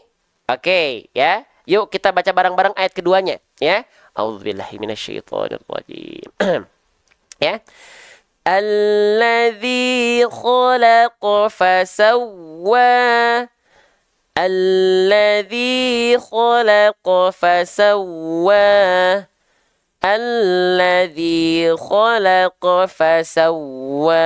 Oke, ya. Yuk kita baca bareng-bareng ayat keduanya, ya. A'udzubillahi minasyaitonirrajim. Ya. Alladzi khalaqa fasawwa. Alladzi khalaqa fasawwa. Alladzi khalaqa fasawwa.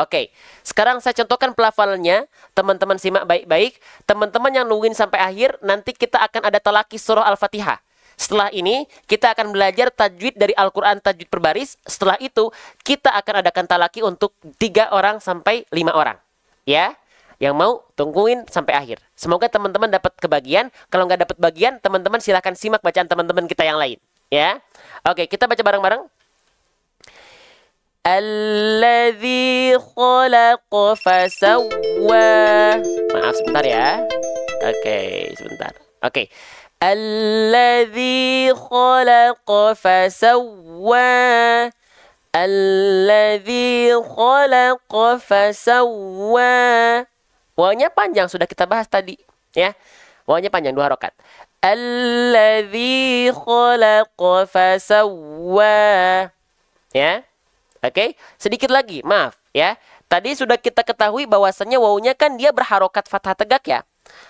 Oke, sekarang saya contohkan pelafalannya. Teman-teman simak baik-baik. Teman-teman yang nungguin sampai akhir, nanti kita akan ada talaki surah Al-Fatihah. Setelah ini, kita akan belajar tajwid dari Al-Quran, tajwid perbaris. Setelah itu, kita akan adakan talaki untuk 3 orang sampai 5 orang. Ya, yang mau tungguin sampai akhir. Semoga teman-teman dapat kebagian. Kalau nggak dapat bagian, teman-teman silahkan simak bacaan teman-teman kita yang lain. Ya, oke, kita baca bareng-bareng. Alladzi khalaqa fasawwa. Maaf sebentar ya. Oke, sebentar. Oke. Alladzi khalaqa fasawwa. Alladzi khalaqa fasawwa. Wawnya panjang, sudah kita bahas tadi, ya. Wawnya panjang 2 harokat. Alladzi khalaqa fasawwa. Ya. Oke, sedikit lagi, maaf ya. Tadi sudah kita ketahui bahwasannya wawunya kan dia berharokat fathah tegak ya.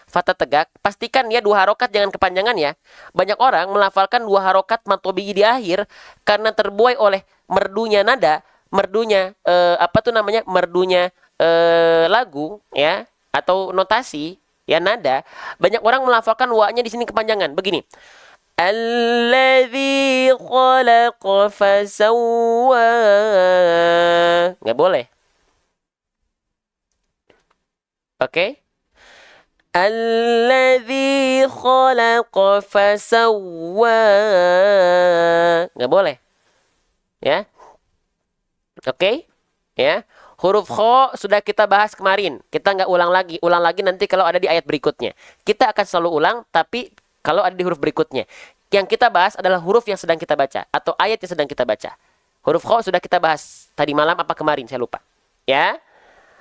Fathah tegak, pastikan ya 2 harokat, jangan kepanjangan ya. Banyak orang melafalkan 2 harokat matobi di akhir karena terbuai oleh merdunya nada, merdunya merdunya lagu ya, atau notasi ya, nada. Banyak orang melafalkan wa-nya di sini kepanjangan. Begini. Alladzi khalaqa fasawwa. Nggak boleh. Oke. Alladzi khalaqa fasawwa. Nggak boleh. Ya. Oke. Ya. Huruf kho sudah kita bahas kemarin. Kita nggak ulang lagi. Ulang lagi nanti kalau ada di ayat berikutnya. Kita akan selalu ulang, tapi kalau ada di huruf berikutnya. Yang kita bahas adalah huruf yang sedang kita baca. Atau ayat yang sedang kita baca. Huruf kho sudah kita bahas. Tadi malam apa kemarin, saya lupa. Ya.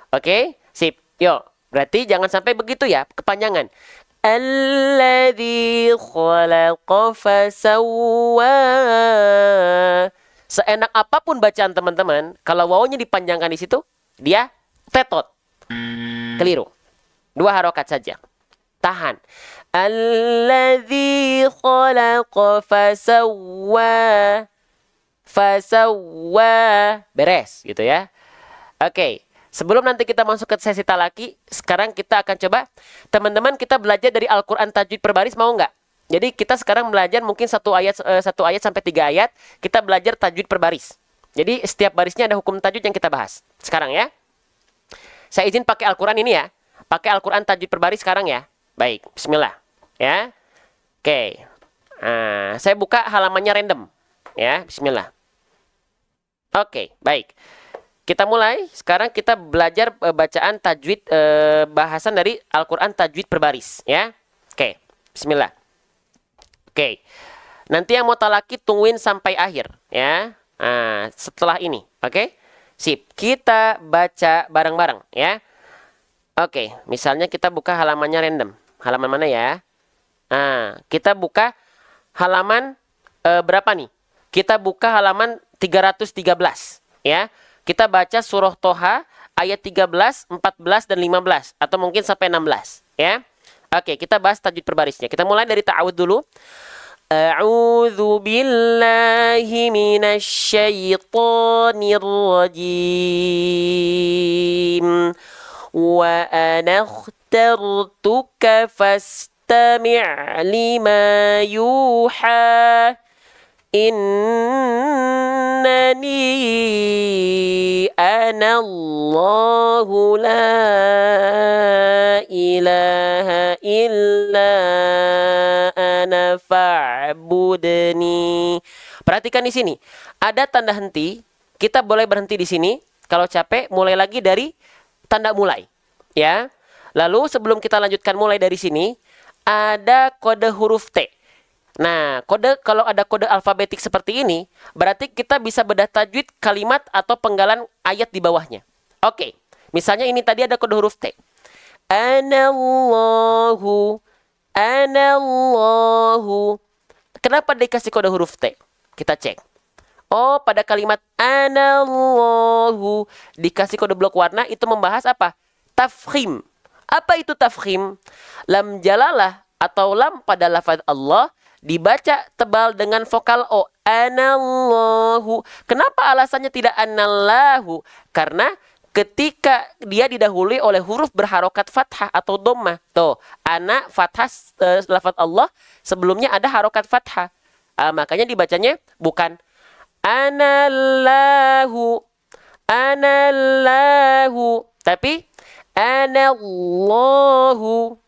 Oke. Sip. Yuk. Berarti jangan sampai begitu ya. Kepanjangan. Alladzi khalaqa fasawwa. Seenak apapun bacaan teman-teman, kalau wawunya dipanjangkan di situ, dia tetot. Keliru. 2 harokat saja. Tahan. Alladzi khalaqa fasawwa. Fasawwa. Beres gitu ya. Oke. Sebelum nanti kita masuk ke sesi talaki, sekarang kita akan coba, teman-teman, kita belajar dari Al-Quran tajwid per baris, mau nggak? Jadi kita sekarang belajar mungkin 1 ayat sampai 3 ayat, kita belajar tajwid per baris. Jadi setiap barisnya ada hukum tajwid yang kita bahas. Sekarang ya. Saya izin pakai Al-Quran ini ya. Pakai Al-Quran tajwid per baris sekarang ya. Baik, bismillah. Ya. Oke. Nah, saya buka halamannya random. Ya, bismillah. Oke, baik. Kita mulai. Sekarang kita belajar bacaan tajwid, bahasan dari Al-Quran tajwid per baris. Ya. Oke, bismillah. Oke. Nanti yang mau talaki tungguin sampai akhir. Ya. Nah, setelah ini. Oke. Sip. Kita baca bareng-bareng. Ya. Oke. Misalnya kita buka halamannya random. Halaman mana ya? Nah, kita buka halaman berapa nih? Kita buka halaman 313. Ya. Kita baca surah Toha ayat 13, 14, dan 15. Atau mungkin sampai 16. Ya. Oke, kita bahas tajwid per barisnya. Kita mulai dari ta'awud dulu. A'udzu billahi minasy syaithanir rajim. Wa ana ikhtartuka fastami' lima yuha. Innani ana Allahu la ilaha illa ana fa'budni. Perhatikan di sini. Ada tanda henti. Kita boleh berhenti di sini. Kalau capek, mulai lagi dari tanda mulai. Ya. Lalu sebelum kita lanjutkan mulai dari sini, ada kode huruf T. Nah, kalau ada kode alfabetik seperti ini, berarti kita bisa bedah tajwid kalimat atau penggalan ayat di bawahnya. Oke, misalnya ini tadi ada kode huruf T. Anallahu, anallahu. Kenapa dikasih kode huruf T? Kita cek. Oh, pada kalimat anallahu dikasih kode blok warna, itu membahas apa? Tafkhim. Apa itu tafkhim? Lam jalalah atau lam pada lafaz Allah dibaca tebal dengan vokal O. Anallahu. Kenapa alasannya tidak anallahu? Karena ketika dia didahului oleh huruf berharokat fathah atau dhammah. Tuh, ana fathah, lafaz Allah sebelumnya ada harokat fathah. Makanya dibacanya bukan anallahu, anallahu, tapi anallahu.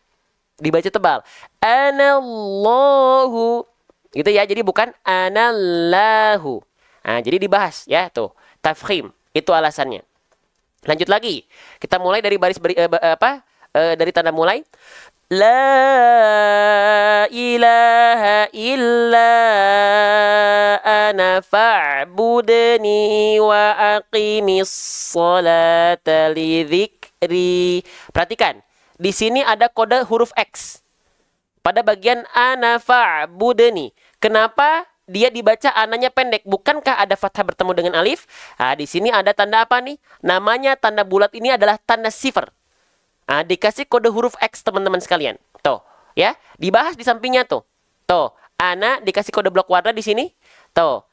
Dibaca tebal. Anallahu. Gitu ya. Jadi bukan anallahu. Nah, jadi dibahas ya tuh. tafkhim. Itu alasannya. Lanjut lagi. Kita mulai dari dari tanda mulai. La ilaha illa ana fa'budni wa aqimis salata li dzikri. Perhatikan, di sini ada kode huruf X pada bagian ana fa'budni. Kenapa dia dibaca ananya pendek? Bukankah ada fathah bertemu dengan alif? Nah, di sini ada tanda apa nih? Namanya tanda bulat ini adalah tanda sifar. Nah, dikasih kode huruf X teman-teman sekalian. Tuh, ya, dibahas di sampingnya tuh. Tuh, ana dikasih kode blok warna di sini. Tuh,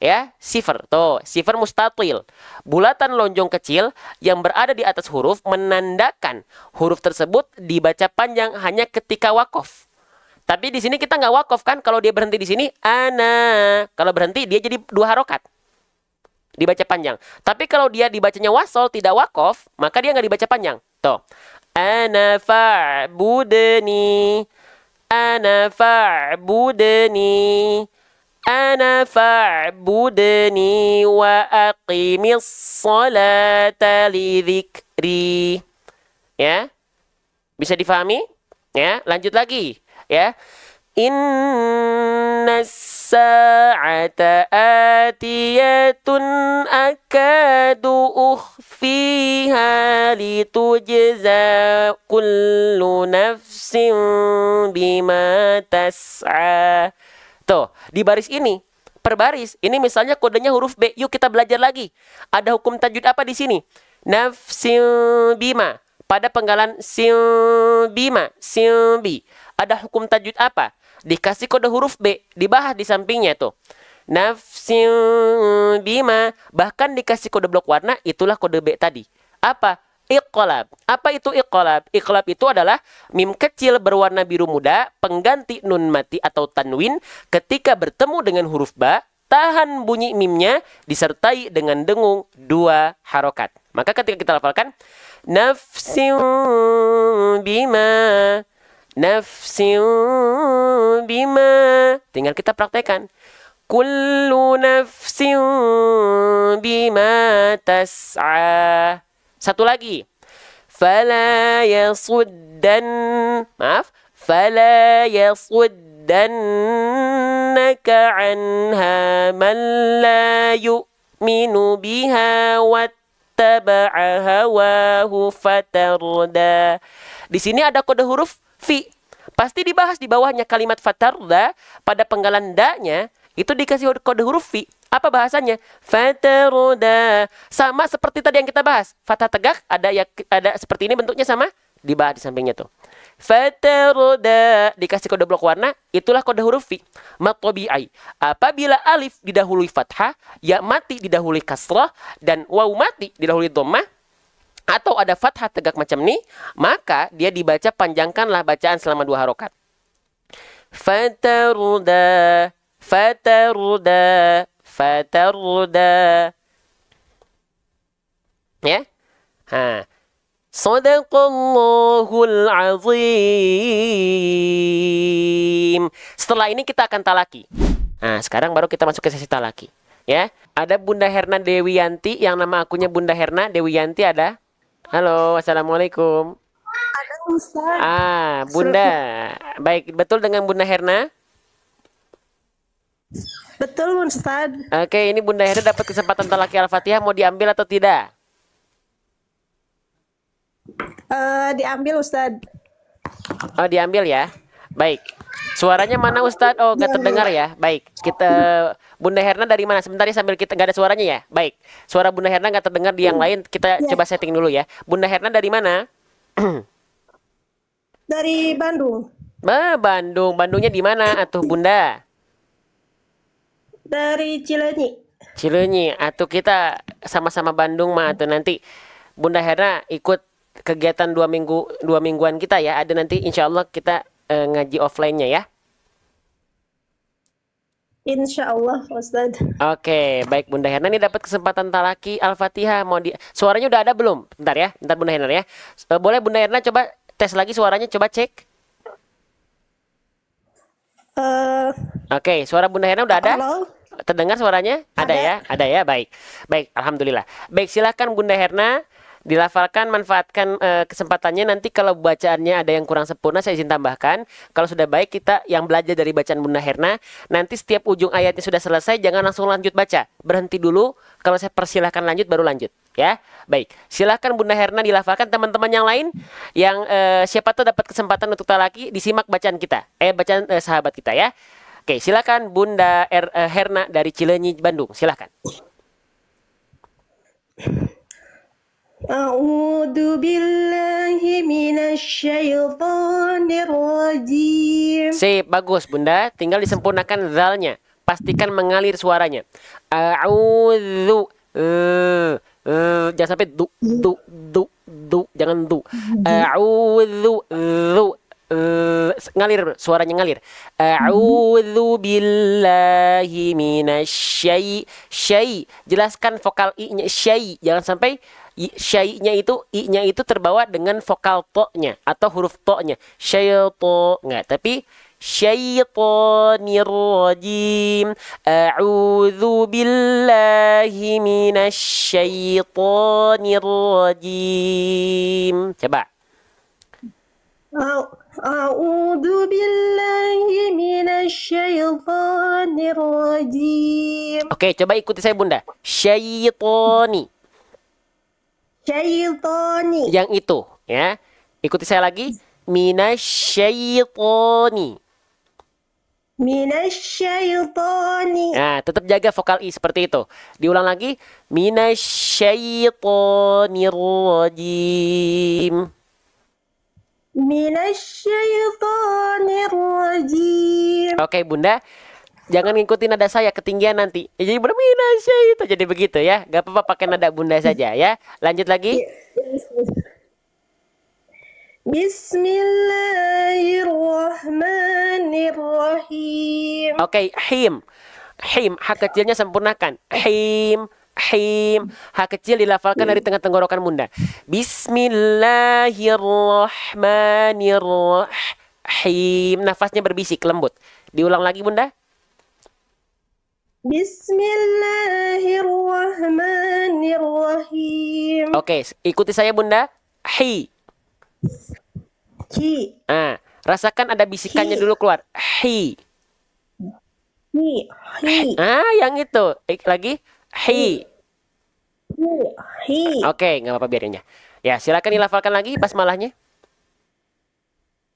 ya, sifar. Tuh, sifar mustatil. Bulatan lonjong kecil yang berada di atas huruf menandakan huruf tersebut dibaca panjang hanya ketika wakof. Tapi di sini kita nggak wakof kan? Kalau dia berhenti di sini, ana. Kalau berhenti dia jadi 2 harokat. Dibaca panjang. Tapi kalau dia dibacanya wasol tidak wakof, maka dia nggak dibaca panjang. Tuh. Ana fa'budni. Ana fa'budni. Ana fa'budni wa aqimis salata li dzikri. Ya. Bisa difahami? Ya, lanjut lagi, ya. Inna sa'ata atiyatun akadu ukhfiha litujza kullu nafsin bima tas'a. Tuh, di baris ini, per baris, ini misalnya kodenya huruf B. Yuk kita belajar lagi. Ada hukum tajwid apa di sini? Nafsin bima. Pada penggalan bima, bi. Ada hukum tajwid apa? Dikasih kode huruf B, dibahas di sampingnya tuh. Nafsin bima, bahkan dikasih kode blok warna, itulah kode B tadi. Apa? Iqlab. Apa itu iqlab? Iqlab itu adalah mim kecil berwarna biru muda, pengganti nun mati atau tanwin, ketika bertemu dengan huruf ba, tahan bunyi mimnya, disertai dengan dengung 2 harokat. Maka ketika kita lafalkan, nafsin bima, nafsin bima, tinggal kita praktekkan. Kullu nafsin bima tas'a. Satu lagi. Fala yasuddan, maaf, fala yasuddannaka anha man la yu'minu biha wattaba'a hawahu fatarda. Di sini ada kode huruf fi. Pasti dibahas di bawahnya kalimat fatarda, pada penggalan da-nya itu dikasih kode huruf fi. Apa bahasanya? Fatarda. Sama seperti tadi yang kita bahas. Fathah tegak ada seperti ini bentuknya sama, dibahas di sampingnya tuh. Fatarda dikasih kode blok warna, itulah kode huruf fi. Matobi'ai. Apabila alif didahului fathah, ya mati didahului kasrah, dan waw mati didahului dhammah, atau ada fathah tegak macam ini, maka dia dibaca panjangkanlah bacaan selama 2 harokat. Fatarda, fatarda, fatarda. Ya. Ha. Shadaqallahul azim. Setelah ini kita akan talaki. Nah, sekarang baru kita masuk ke sesi talaki. Ya. Ada Bunda Herna Dewiyanti, yang nama akunnya Bunda Herna Dewiyanti ada. Halo, assalamualaikum. Ada Ustaz. Bunda. Baik, betul dengan Bunda Herna? Betul Ustaz. Oke, ini Bunda Herna dapat kesempatan talaki Al-Fatihah, mau diambil atau tidak? Diambil Ustaz. Oh, diambil ya. Baik. Suaranya mana Ustadz? Oh, nggak terdengar ya. Baik. Kita Bunda Herna dari mana? Sebentar ya, sambil kita nggak ada suaranya ya. Baik. Suara Bunda Herna nggak terdengar di yang lain. Kita coba setting dulu ya. Bunda Herna dari mana? Dari Bandung. Bandung. Bandungnya di mana atuh Bunda? Dari Cileunyi. Cileunyi. Atuh kita sama-sama Bandung mah. Atuh nanti Bunda Herna ikut kegiatan 2 mingguan kita ya. Ada nanti insya Allah kita ngaji offline-nya ya. Insya Allah Ustaz. Oke, baik Bunda Herna, ini dapat kesempatan talaki Al-Fatihah. Suaranya udah ada belum? Bentar ya, bentar Bunda Herna ya. Boleh Bunda Herna coba tes lagi suaranya, coba cek. Oke, suara Bunda Herna udah ada? Halo. Terdengar suaranya? Ada ya? Ada ya? Baik. Baik, alhamdulillah. Baik, silakan Bunda Herna dilafalkan, manfaatkan kesempatannya. Nanti kalau bacaannya ada yang kurang sempurna saya izin tambahkan. Kalau sudah baik, kita yang belajar dari bacaan Bunda Herna, nanti setiap ujung ayatnya sudah selesai jangan langsung lanjut baca. Berhenti dulu. Kalau saya persilahkan lanjut baru lanjut ya. Baik, silakan Bunda Herna dilafalkan. Teman-teman yang lain yang siapa tuh dapat kesempatan untuk talaki, disimak bacaan kita. Bacaan sahabat kita ya. Oke, silakan Bunda Herna dari Cileunyi, Bandung. Silakan. A'udzu billahi minasyaitonir rajim. Sip, bagus Bunda. Tinggal disempurnakan zalnya. Pastikan mengalir suaranya. A'udzu. Jangan sampai du. Jangan du. A'udzu. Ngalir, suaranya ngalir. A'udzu billahi syai. Jelaskan vokal i-nya syai. Jangan sampai syai-nya itu i-nya itu terbawa dengan vokal to-nya atau huruf to-nya. Syaito enggak, tapi syaitonir rajim. A'udzu billahi minasyaitonir rajim. Coba. A'udzu billahi minasyaitonir rajim. Oke, coba ikuti saya Bunda. Syaitoni. Syaitoni. Yang itu, ya. Ikuti saya lagi. Minasyaitoni. Minasyaitoni. Nah, tetap jaga vokal i seperti itu. Diulang lagi. Minasyaitonir rajim. Minasyaitonir rajim. Oke, Bunda. Jangan ngikutin nada saya ketinggian nanti. Jadi Bunda minasyaiton jadi begitu ya. Gak apa-apa pakai nada Bunda saja ya. Lanjut lagi. Bismillahirrahmanirrahim. Oke, him. Him, hak kecilnya sempurnakan. Him. Hak kecil dilafalkan dari tengah tenggorokan Bunda. Bismillahirrahmanirrahim. Nafasnya berbisik, lembut. Diulang lagi Bunda. Bismillahirrahmanirrahim. Oke, ikuti saya Bunda. Hi. Hi. Rasakan ada bisikannya dulu keluar. Hi. Hi. Yang itu. Lagi. Hi. Hi. Oke, nggak apa-apa biarin ya. Ya, silakan dilafalkan lagi basmalahnya.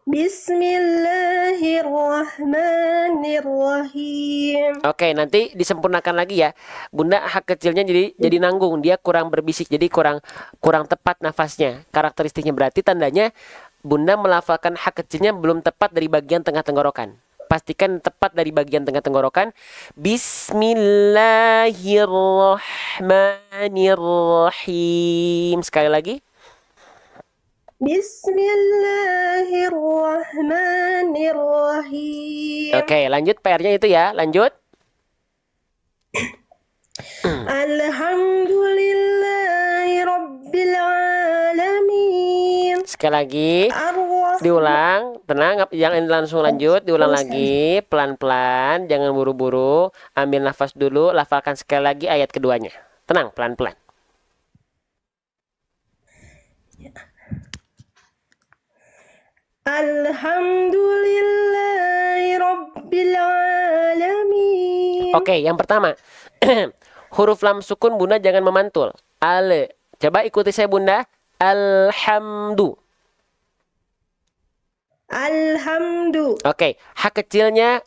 Bismillahirrahmanirrahim. Oke, nanti disempurnakan lagi ya. Bunda hak kecilnya jadi nanggung, dia kurang berbisik, jadi kurang tepat nafasnya. Karakteristiknya berarti tandanya Bunda melafalkan hak kecilnya belum tepat dari bagian tengah tenggorokan. Pastikan tepat dari bagian tengah tenggorokan. Bismillahirrahmanirrahim. Sekali lagi. Bismillahirrahmanirrahim. Oke, lanjut PR-nya itu ya. Lanjut. Alhamdulillahi Rabbil Alamin. Sekali lagi. Diulang. Tenang, jangan langsung lanjut. Diulang lagi. Pelan-pelan. Jangan buru-buru. Ambil nafas dulu. Lafalkan sekali lagi ayat keduanya. Tenang, pelan-pelan. Alhamdulillahi Rabbil Alamin. Oke, yang pertama. Huruf lam sukun Bunda jangan memantul. Ale. Coba ikuti saya Bunda. Alhamdu. Alhamdu. Oke, hak kecilnya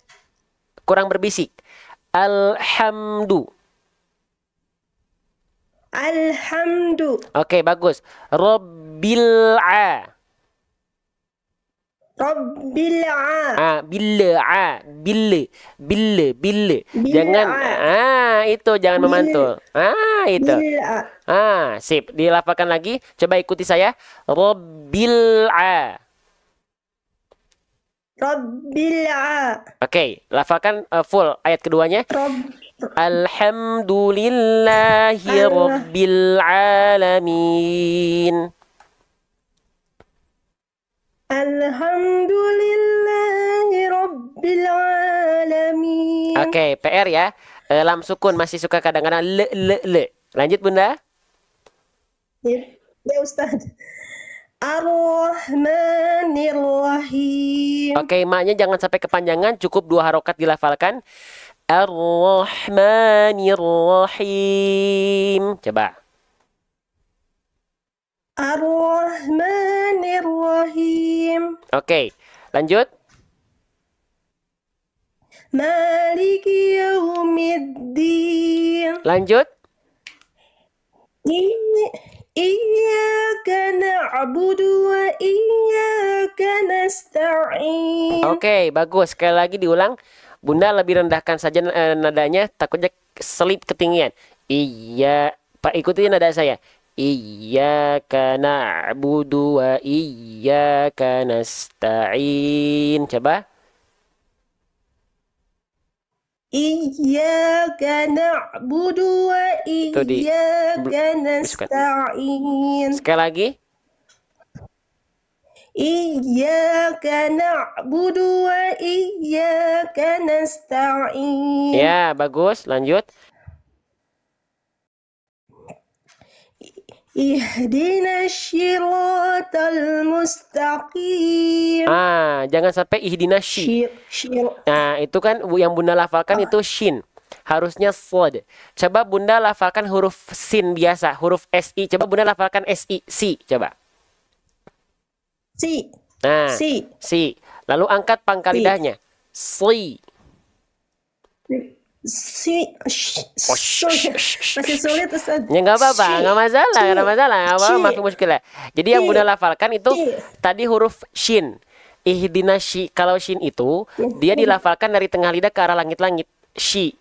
kurang berbisik. Alhamdu. Alhamdu. Oke, bagus. Rabbil a. Rabbil a. Bille. Jangan itu jangan memantul. Itu. Sip. Dilafalkan lagi. Coba ikuti saya. Rabbil a. Rabbil a. Oke, lafalkan full ayat keduanya. Alhamdulillahi Rabbil Alamin. Alhamdulillahi Rabbil Alamin. Oke, PR ya. lam sukun masih suka kadang-kadang le. Lanjut Bunda. Ya, ya Ustaz. Ar-Rahmanir-Rahim. Oke, maknya jangan sampai kepanjangan, cukup 2 harokat dilafalkan. Ar-Rahmanir-Rahim. Coba. Ar-Rahmanir-Rahim. Oke, lanjut. Maliki yaumiddin. Lanjut. Iyyaka na'budu wa iyyaka nasta'in. Oke, bagus. Sekali lagi diulang. Bunda lebih rendahkan saja nadanya, takutnya selip ketinggian. Iya, Pak ikuti nada saya. Iyyaka na'budu wa iyyaka nasta'in. Coba. Iyyaka na'budu wa iyyaka nasta'in. Sekali lagi. Iyyaka na'budu wa iyyaka nasta'in. Ya, bagus. Lanjut. Ihdinas syiratal mustaqim. Jangan sampai ihdinas sy. Nah, itu kan yang Bunda lafalkan itu shin. Harusnya slod. Coba Bunda lafalkan huruf sin biasa, huruf SI. Coba Bunda lafalkan SI, si. Coba. Si. Nah, si. Lalu angkat pangkal lidahnya. Sli. Masih sulit Ustaz. Ya nggak apa-apa, nggak masalah, nggak masalah, nggak apa-apa, maaf muskilah. Jadi yang Bunda lafalkan itu tadi huruf shin. Ihdinas sy. Kalau shin itu dia dilafalkan dari tengah lidah ke arah langit-langit. Sy.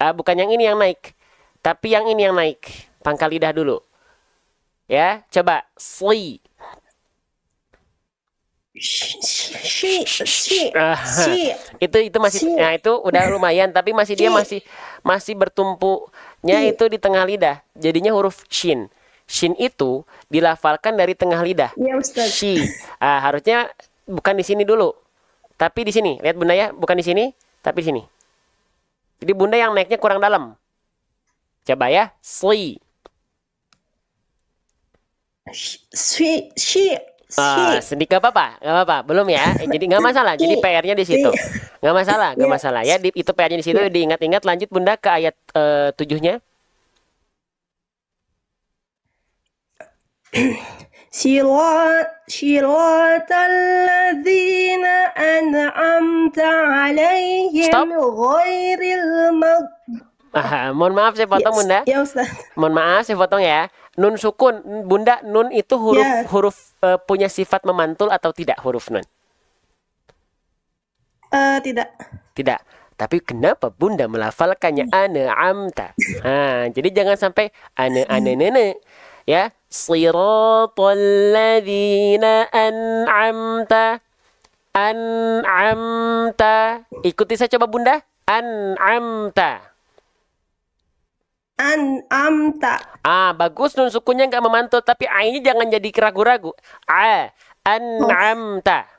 Bukan yang ini yang naik, tapi yang ini yang naik. Pangkal lidah dulu. Ya, coba sli. Itu masih, nah itu udah lumayan, tapi masih dia masih bertumpuknya itu di tengah lidah, jadinya huruf shin. Shin itu dilafalkan dari tengah lidah. Ya, Ustaz. Shi. Harusnya bukan di sini dulu, tapi di sini. Lihat Bunda ya, bukan di sini, tapi di sini. Jadi Bunda yang naiknya kurang dalam. Coba ya, sli. Sedikit apa-apa, belum ya. Jadi nggak masalah. Jadi PR-nya di situ, nggak masalah ya. Itu PR-nya di situ. Diingat-ingat. Lanjut Bunda ke ayat 7-nya. Shiratal ladzina an'amta 'alaihim ghairil mohon maaf saya potong Bunda. Ya Ustaz. Mohon maaf saya potong ya. Nun sukun, Bunda, nun itu huruf punya sifat memantul atau tidak huruf nun? Tidak. Tidak. Tapi kenapa Bunda melafalkannya an'amta? Jadi jangan sampai ane ya. Shiratal ladzina an'amta. Ikuti saya coba Bunda. An'amta. Bagus, nun sukunnya nggak memantul, tapi ainnya jangan jadi ragu-ragu. An'amta.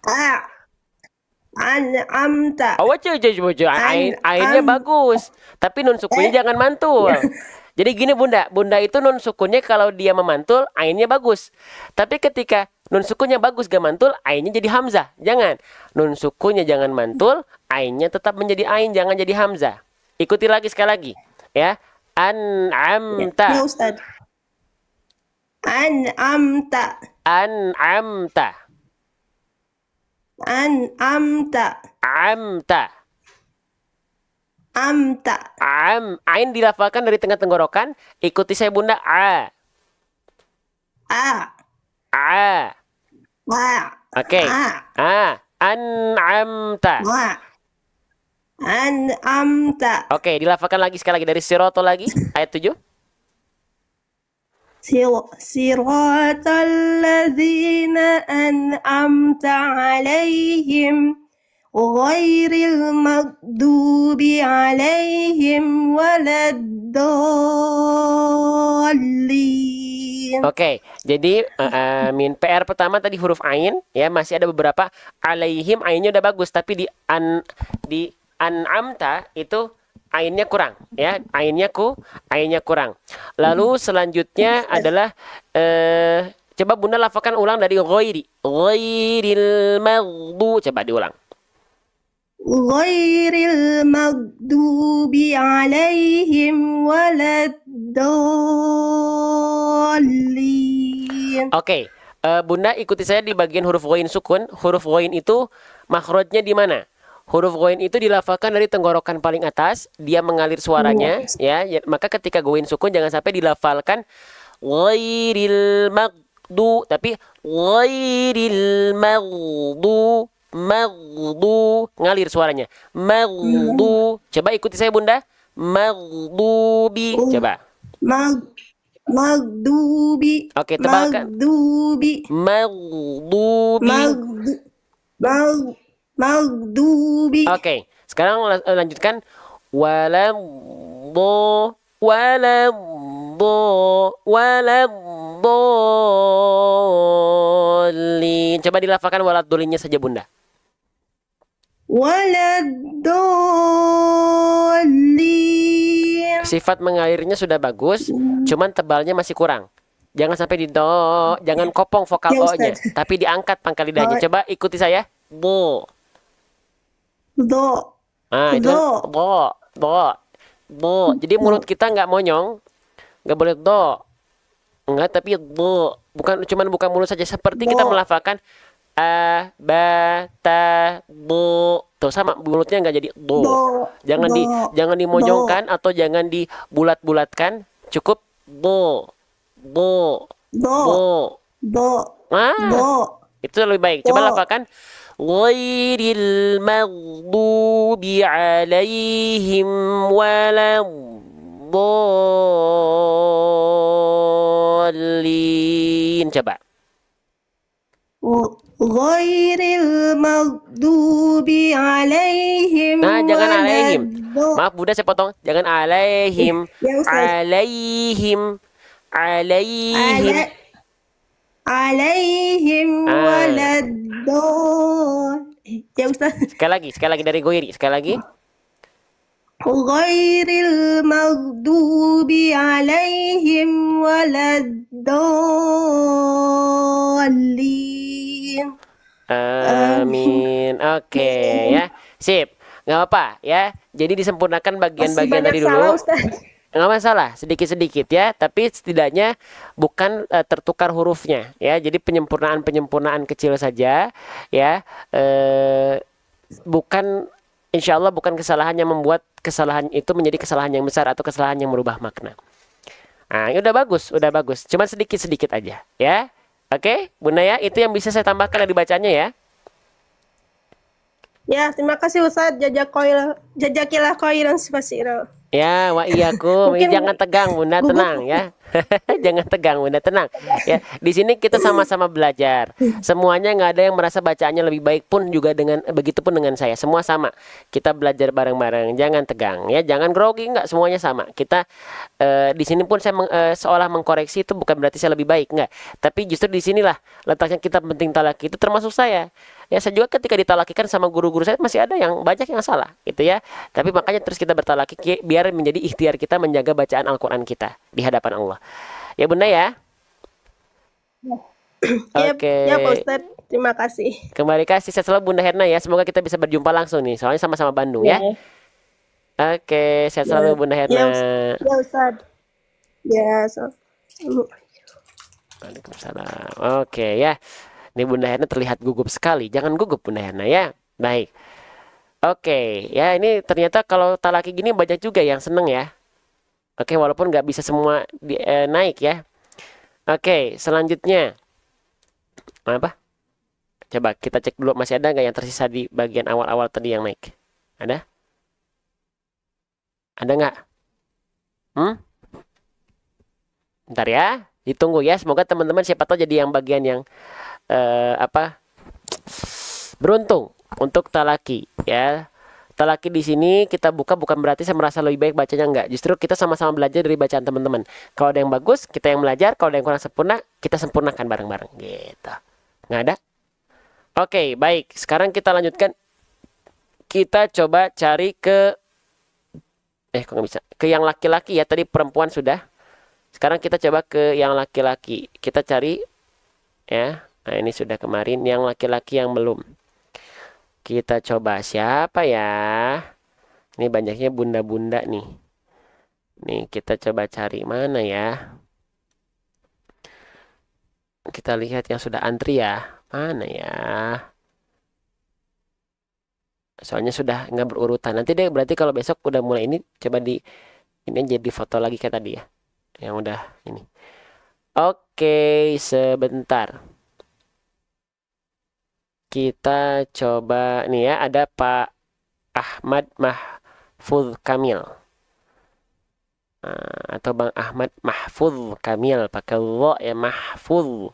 Ainnya bagus, tapi nun sukunnya jangan mantul. Jadi gini Bunda itu nun sukunnya kalau dia memantul, ainnya bagus. Tapi ketika nun sukunnya bagus gak mantul, ainnya jadi hamzah. Jangan. Nun sukunnya jangan mantul, ainnya tetap menjadi ain, jangan jadi hamzah. Ikuti lagi sekali lagi, ya. An'amta. Ya Ustaz. Ain dilafalkan dari tengah tenggorokan. Ikuti saya Bunda. Oke. An'amta. Oke, dilafalkan lagi sekali lagi dari siratal lagi ayat 7. Siratal ladzina an'amta 'alaihim ghairil maghdubi 'alaihim waladdallin. Oke, jadi PR pertama tadi huruf ain ya, masih ada beberapa alaihim ainnya udah bagus, tapi di an'amta itu ainnya kurang ya, ainnya kurang. Lalu selanjutnya adalah coba Bunda lafalkan ulang dari ghairil maghdu, coba diulang. Ghairil maghdubi alaihim waladdallin. Oke, Bunda ikuti saya di bagian huruf ghain sukun. Huruf ghain itu makhrajnya di mana? Huruf ghain itu dilafalkan dari tenggorokan paling atas, dia mengalir suaranya, ya. Maka ketika ghain sukun jangan sampai dilafalkan ghairil maghdu, tapi ghairil maghdu, ngalir suaranya. Maghdu. Coba ikuti saya Bunda. Maghdubi. Coba. Maghdubi. Oke, tebalkan. Maghdubi. Oke, sekarang lanjutkan. Waladdallin. Coba dilafalkan waladdolinnya saja Bunda. Waladdallin. Sifat mengalirnya sudah bagus, cuman tebalnya masih kurang. Jangan sampai di do, jangan kopong vokal o-nya, tapi diangkat pangkal lidahnya. Coba ikuti saya. Do. Nah, itu do. Jadi mulut kita nggak monyong, nggak boleh do. Enggak, tapi do. Bukan mulut saja, seperti kita melafalkan a, ba, ta, do. Tuh sama mulutnya nggak jadi do. Jangan dimonyongkan atau jangan dibulat-bulatkan. Cukup do. Itu lebih baik. Coba lafalkan ghairil maghdubi alaihim waladdallin. Coba. Ghairil maghdubi alaihim. Nah, jangan alaihim. Maaf Bunda, saya potong. Jangan alaihim. Alaihim waladdallin. Ya Ustaz. Sekali lagi dari Goiri. Sekali lagi. Ghairil maghdubi alaihim waladdallin. Amin. Oke, ya. Sip. Nggak apa ya. Jadi disempurnakan bagian-bagian tadi dulu. Nggak masalah, sedikit-sedikit ya, tapi setidaknya bukan tertukar hurufnya ya. Jadi penyempurnaan kecil saja ya. Bukan, insya Allah bukan kesalahan yang membuat kesalahan itu menjadi kesalahan yang besar atau kesalahan yang merubah makna. Nah, udah bagus. Cuman sedikit-sedikit aja ya. Oke, Bunda ya, itu yang bisa saya tambahkan dari bacanya ya. Ya, terima kasih Ustaz. Jazakillah khairan spasiran. Ya, wa iyyakum. Jangan tegang Bunda, tenang ya. Jangan tegang Bunda, tenang. Ya, di sini kita sama-sama belajar. Semuanya nggak ada yang merasa bacaannya lebih baik pun juga begitupun dengan saya. Semua sama. Kita belajar bareng-bareng. Jangan tegang ya, jangan grogi, nggak, semuanya sama. Kita di sini pun saya seolah mengkoreksi, itu bukan berarti saya lebih baik, nggak. Tapi justru di sinilah letaknya kita penting talaki, itu termasuk saya. Ya, saya juga ketika ditalakikan sama guru-guru saya masih ada yang banyak yang salah gitu ya. Tapi makanya terus kita bertalaki biar menjadi ikhtiar kita menjaga bacaan Al-Quran kita di hadapan Allah. Ya Bunda ya. Oke. Ya Pak Ustadz, terima kasih. Kembali kasih saya selalu Bunda Herna ya. Semoga kita bisa berjumpa langsung nih. Soalnya sama-sama Bandung ya. Oke, saya selalu Bunda Herna. Ya Ustadz. Ya. Waalaikumsalam. Oke ya. Ini Bunda Herna terlihat gugup sekali. Jangan gugup Bunda Herna ya. Baik. Oke, ya ini ternyata kalau talaki gini banyak juga yang seneng ya. Oke, walaupun nggak bisa semua naik ya. Oke, selanjutnya apa? Coba kita cek dulu, masih ada nggak yang tersisa di bagian awal-awal tadi yang naik? Ada? Ada nggak? Bentar ya, ditunggu ya. Semoga teman-teman siapa tahu jadi yang bagian yang beruntung untuk talaki ya. Talaki di sini kita buka bukan berarti saya merasa lebih baik bacanya, enggak. Justru kita sama-sama belajar dari bacaan teman-teman. Kalau ada yang bagus, kita yang belajar. Kalau ada yang kurang sempurna, kita sempurnakan bareng-bareng gitu. Nggak ada? Oke, baik. Sekarang kita lanjutkan. Kita coba cari ke kok nggak bisa? Ke yang laki-laki ya, tadi perempuan sudah. Sekarang kita coba ke yang laki-laki. Kita cari ya. Nah, ini sudah kemarin yang laki-laki yang belum. Kita coba siapa ya? Ini banyaknya bunda-bunda nih. Nih, kita coba cari mana ya? Kita lihat yang sudah antri ya. Mana ya? Soalnya sudah nggak berurutan. Nanti deh berarti kalau besok udah mulai ini coba di ini jadi foto lagi kayak tadi ya. Yang udah ini. Oke, sebentar. Kita coba nih ya, ada Pak Ahmad Mahfuz Kamil. Atau Bang Ahmad Mahfuz Kamil, pakai lo ya, Mahfuz.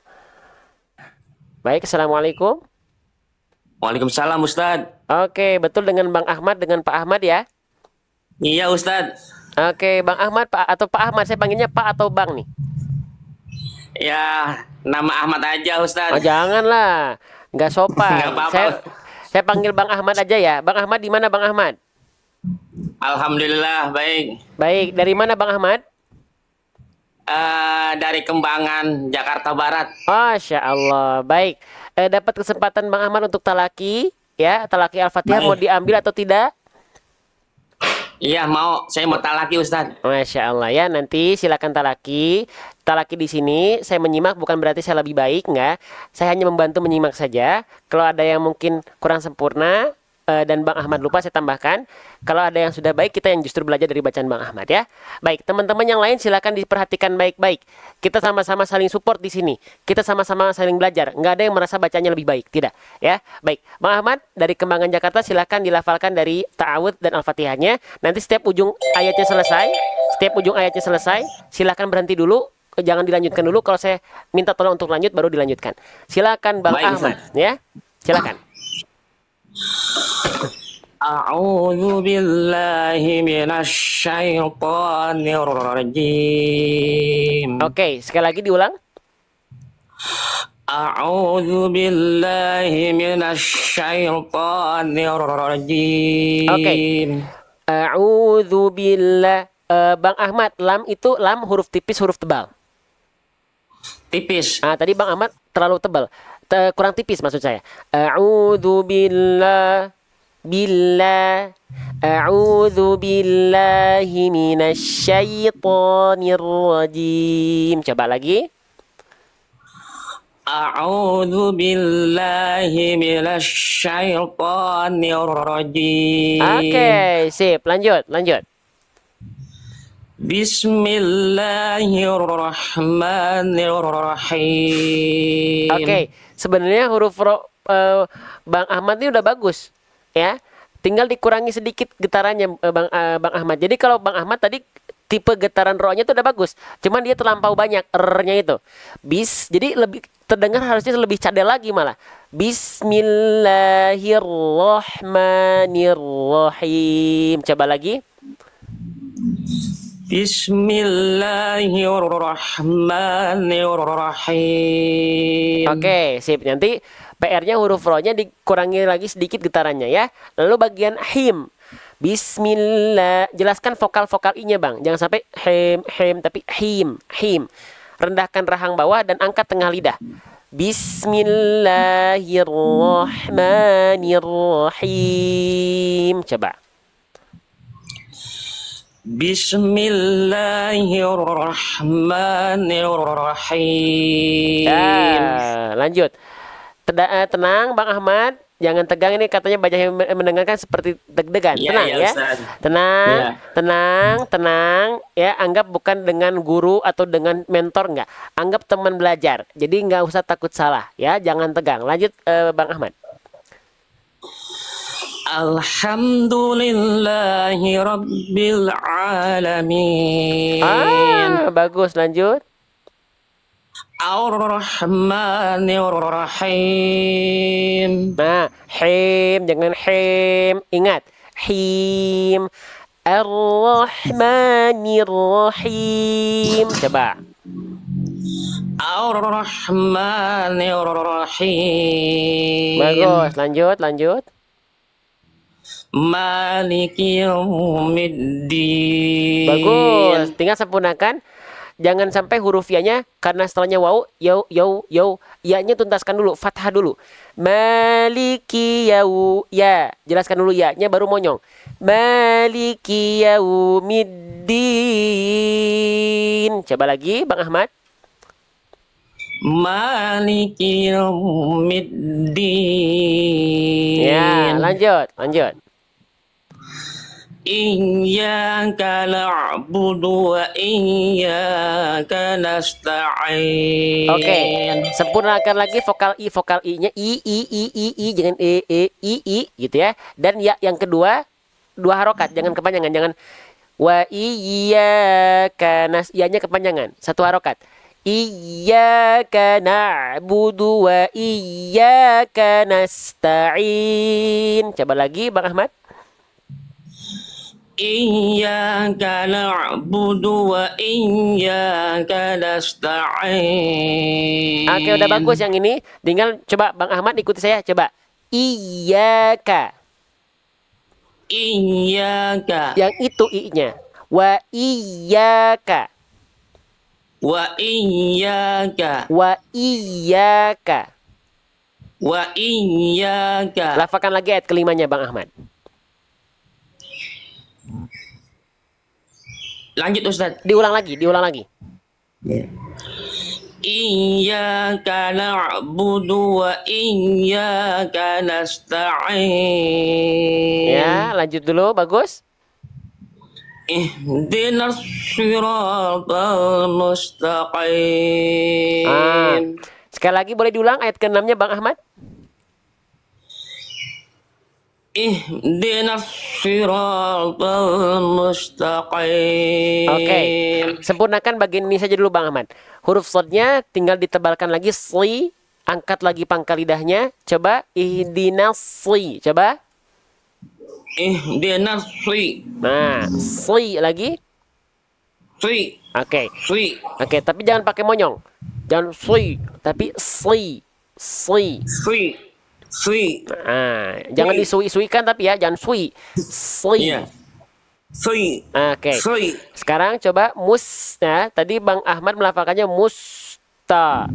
Baik, Assalamualaikum. Waalaikumsalam Ustadz. Oke, betul dengan Bang Ahmad, dengan Pak Ahmad ya. Iya Ustadz. Oke, Bang Ahmad Pak atau Pak Ahmad, saya panggilnya Pak atau Bang nih. Ya, nama Ahmad aja Oh, Ustadz. janganlah, nggak sopan. Nggak apa-apa. Saya panggil Bang Ahmad aja ya. Bang Ahmad di mana Bang Ahmad? Alhamdulillah baik. Baik, dari mana Bang Ahmad? Dari Kembangan, Jakarta Barat. Masya Allah, baik. Dapat kesempatan Bang Ahmad untuk talaki, ya, talaki Al-Fatihah Baik. mau diambil atau tidak? Iya mau, saya mau talaki Ustadz. Masya Allah ya, nanti silakan talaki. Talaki di sini saya menyimak bukan berarti saya lebih baik, enggak. Saya hanya membantu menyimak saja. Kalau ada yang mungkin kurang sempurna dan Bang Ahmad lupa, saya tambahkan. Kalau ada yang sudah baik, kita yang justru belajar dari bacaan Bang Ahmad ya. Baik, teman-teman yang lain silakan diperhatikan baik-baik. Kita sama-sama saling support di sini. Kita sama-sama saling belajar. Nggak ada yang merasa bacanya lebih baik, tidak. Ya, baik. Bang Ahmad dari Kembangan Jakarta silakan dilafalkan dari ta'awud dan Al-Fatihahnya. Nanti setiap ujung ayatnya selesai, silakan berhenti dulu. Jangan dilanjutkan dulu. Kalau saya minta tolong untuk lanjut, baru dilanjutkan. Silakan Bang Baik, Ahmad, ya. Silakan. A'udzu billahi minasy syaithanir rajim. Oke, sekali lagi diulang. A'udzu billahi minasy syaithanir rajim. Oke. A'udzu billah. Bang Ahmad, lam itu lam huruf tipis, huruf tebal. Tipis. Tadi Bang Ahmad terlalu tebal. Kurang tipis maksud saya. A'udzu billah. A'udzu billahi minasy syaithanir rajim. Coba lagi. A'udzu billahi minasy syaithanir rajim. Oke, sip. Lanjut. Bismillahirrahmanirrahim. Oke, sebenarnya huruf Bang Ahmad ini udah bagus, ya. Tinggal dikurangi sedikit getarannya Bang Ahmad. Jadi kalau Bang Ahmad tadi tipe getaran ro-nya itu udah bagus, cuman dia terlampau banyak r-nya itu. Jadi lebih terdengar harusnya lebih cadel lagi malah. Bismillahirrahmanirrahim. Coba lagi. Bismillahirrahmanirrahim. Oke, sip. Nanti PR-nya huruf ro-nya dikurangi lagi sedikit getarannya ya. Lalu bagian him. Bismillah. Jelaskan vokal-vokal I-nya, Bang. Jangan sampai hem, tapi him. Rendahkan rahang bawah dan angkat tengah lidah. Bismillahirrahmanirrahim. Coba. Bismillahirrahmanirrahim. Lanjut. Tenang Bang Ahmad, jangan tegang, ini katanya banyak yang mendengarkan seperti deg-degan. Tenang ya. Tenang ya, anggap bukan dengan guru atau dengan mentor, enggak. Anggap teman belajar. Jadi enggak usah takut salah ya, jangan tegang. Lanjut Bang Ahmad. Alhamdulillahi Rabbil Alamin. Bagus, lanjut. Ar-Rahmanir-Rahim. Nah, him, jangan him. Ingat, him. Ar-Rahmanir-Rahim. Coba. Ar-Rahmanir-Rahim. Bagus, lanjut. Maliki yaumiddin. Bagus. Tinggal sempurnakan. Jangan sampai huruf ya-nya karena setelahnya waw, ya-nya tuntaskan dulu, fathah dulu. Maliki yau, ya. Jelaskan dulu ya-nya baru monyong. Maliki yaumiddin. Coba lagi Bang Ahmad. Maliki yaumiddin. Ya, lanjut. Iyyaka na'budu wa iyyaka nasta'in. Oke, sempurnakan lagi vokal i-nya i, jangan i gitu ya. Dan ya yang kedua dua harokat, jangan kepanjangan, jangan wa iyyaka ya-nya kepanjangan, satu harokat. Iyyaka na'budu wa iyyaka nasta'in. Coba lagi Bang Ahmad. Iyyaka na'budu wa iyyaka nasta'in. Oke, udah bagus yang ini. Tinggal coba Bang Ahmad ikuti saya, coba. Iyyaka. Iyyaka. Yang itu i-nya. Wa iyyaka. Wa iyyaka. Wa iyyaka. Wa iyyaka. Lafalkan lagi ayat kelimanya Bang Ahmad. Lanjut Ustaz. Diulang lagi. Iyyaka na'budu wa iyyaka nasta'in. Ya, lanjut dulu, bagus. Ihdinas siratal mustaqim. Sekali lagi boleh diulang ayat ke-6-nya Bang Ahmad. Ihdinas siratal mustaqim. Oke, sempurnakan bagian ini saja dulu Bang Ahmad. Huruf shadnya tinggal ditebalkan lagi sli, angkat lagi pangkal lidahnya. Coba ihdinas sli, coba. Ihdinas sri. Nah, sli lagi. Sri. Oke. Sri. Oke, tapi jangan pakai monyong. Jangan sli, tapi sli. Sli. Sri. Sri. Nah, jangan disui-suikan tapi ya, jangan sui. Sli. Iya. Sri. Oke. Sri. Sekarang coba mus. Nah, tadi Bang Ahmad melafalkannya musta.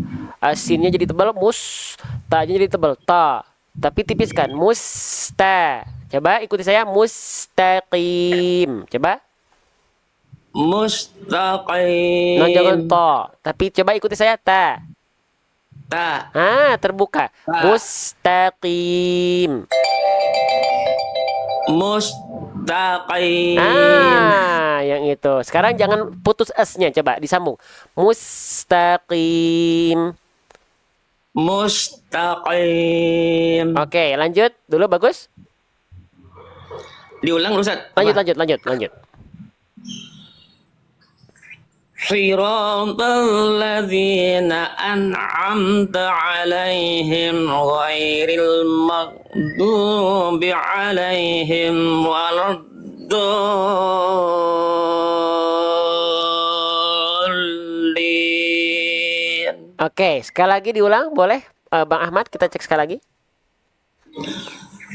Sinnya jadi tebal, mus. Ta-nya jadi tebal, ta. Tapi tipiskan, musta. Coba ikuti saya, mustaqim. Coba. Mustaqim. Nah, jangan to. Tapi coba ikuti saya, ta. Ta. Terbuka. Ta. Mustaqim. Mustaqim. Yang itu. Sekarang jangan putus S-nya, coba disambung. Mustaqim. Mustaqim. Oke, lanjut dulu, bagus. Diulang Ustaz. Lanjut. Siratal ladzina an'amta 'alaihim ghairil maghdubi 'alaihim waladdallin. Oke, sekali lagi diulang, boleh? Bang Ahmad, kita cek sekali lagi.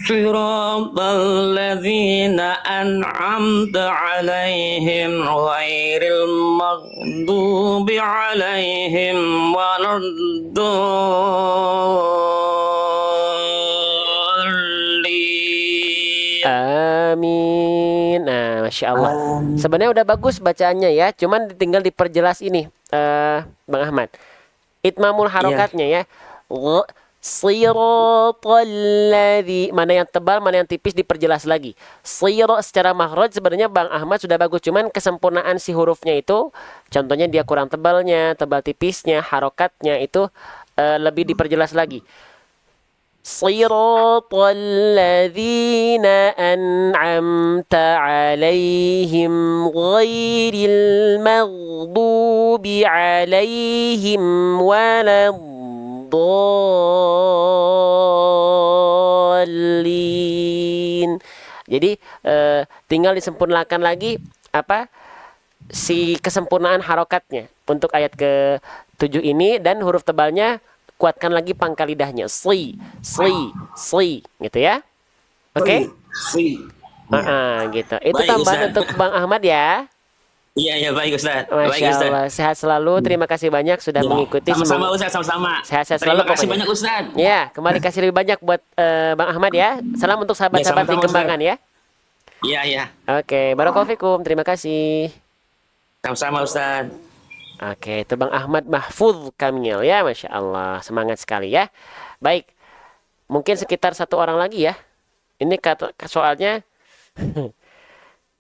Siratal ladzina an'amta 'alaihim ghairil maghdubi 'alaihim waladdallin. Amin. Nah, Masya Allah. Sebenarnya udah bagus bacaannya ya, cuman tinggal diperjelas ini, Bang Ahmad. Itmamul harokatnya ya. Siratal ladzi, mana yang tebal, mana yang tipis diperjelas lagi. Sirat secara makhraj sebenarnya Bang Ahmad sudah bagus, cuman kesempurnaan si hurufnya itu, contohnya dia kurang tebalnya, tebal tipisnya, harokatnya itu lebih diperjelas lagi. Siratal ladzina an'amta 'alaihim ghairil maghdubi 'alaihim waladdallin. Jadi tinggal disempurnakan lagi apa si kesempurnaan harokatnya untuk ayat ke-7 ini, dan huruf tebalnya kuatkan lagi pangkal lidahnya, sli gitu ya. Oke? Free. Gitu. Itu Baik, tambahan Ustaz. untuk Bang Ahmad ya. Iya, iya, baik Ustaz. Baik Masya Ustaz. Allah, sehat selalu. Terima kasih banyak sudah Ya, mengikuti. sama-sama Semoga Ustaz, sama-sama. sehat-sehat Terima selalu kasih pokoknya. banyak Ustaz. Ya, kembali kasih lebih banyak buat Bang Ahmad ya. Salam untuk Ya, sahabat-sahabat di sama-sama Ustaz. Kembangan ya. Iya, iya. Oke, barakallahu fikum. Terima kasih. Sama-sama Ustaz. Oke, itu Bang Ahmad Mahfuz Kamil ya, Masya Allah. Semangat sekali ya. Baik, mungkin sekitar satu orang lagi ya. Ini soalnya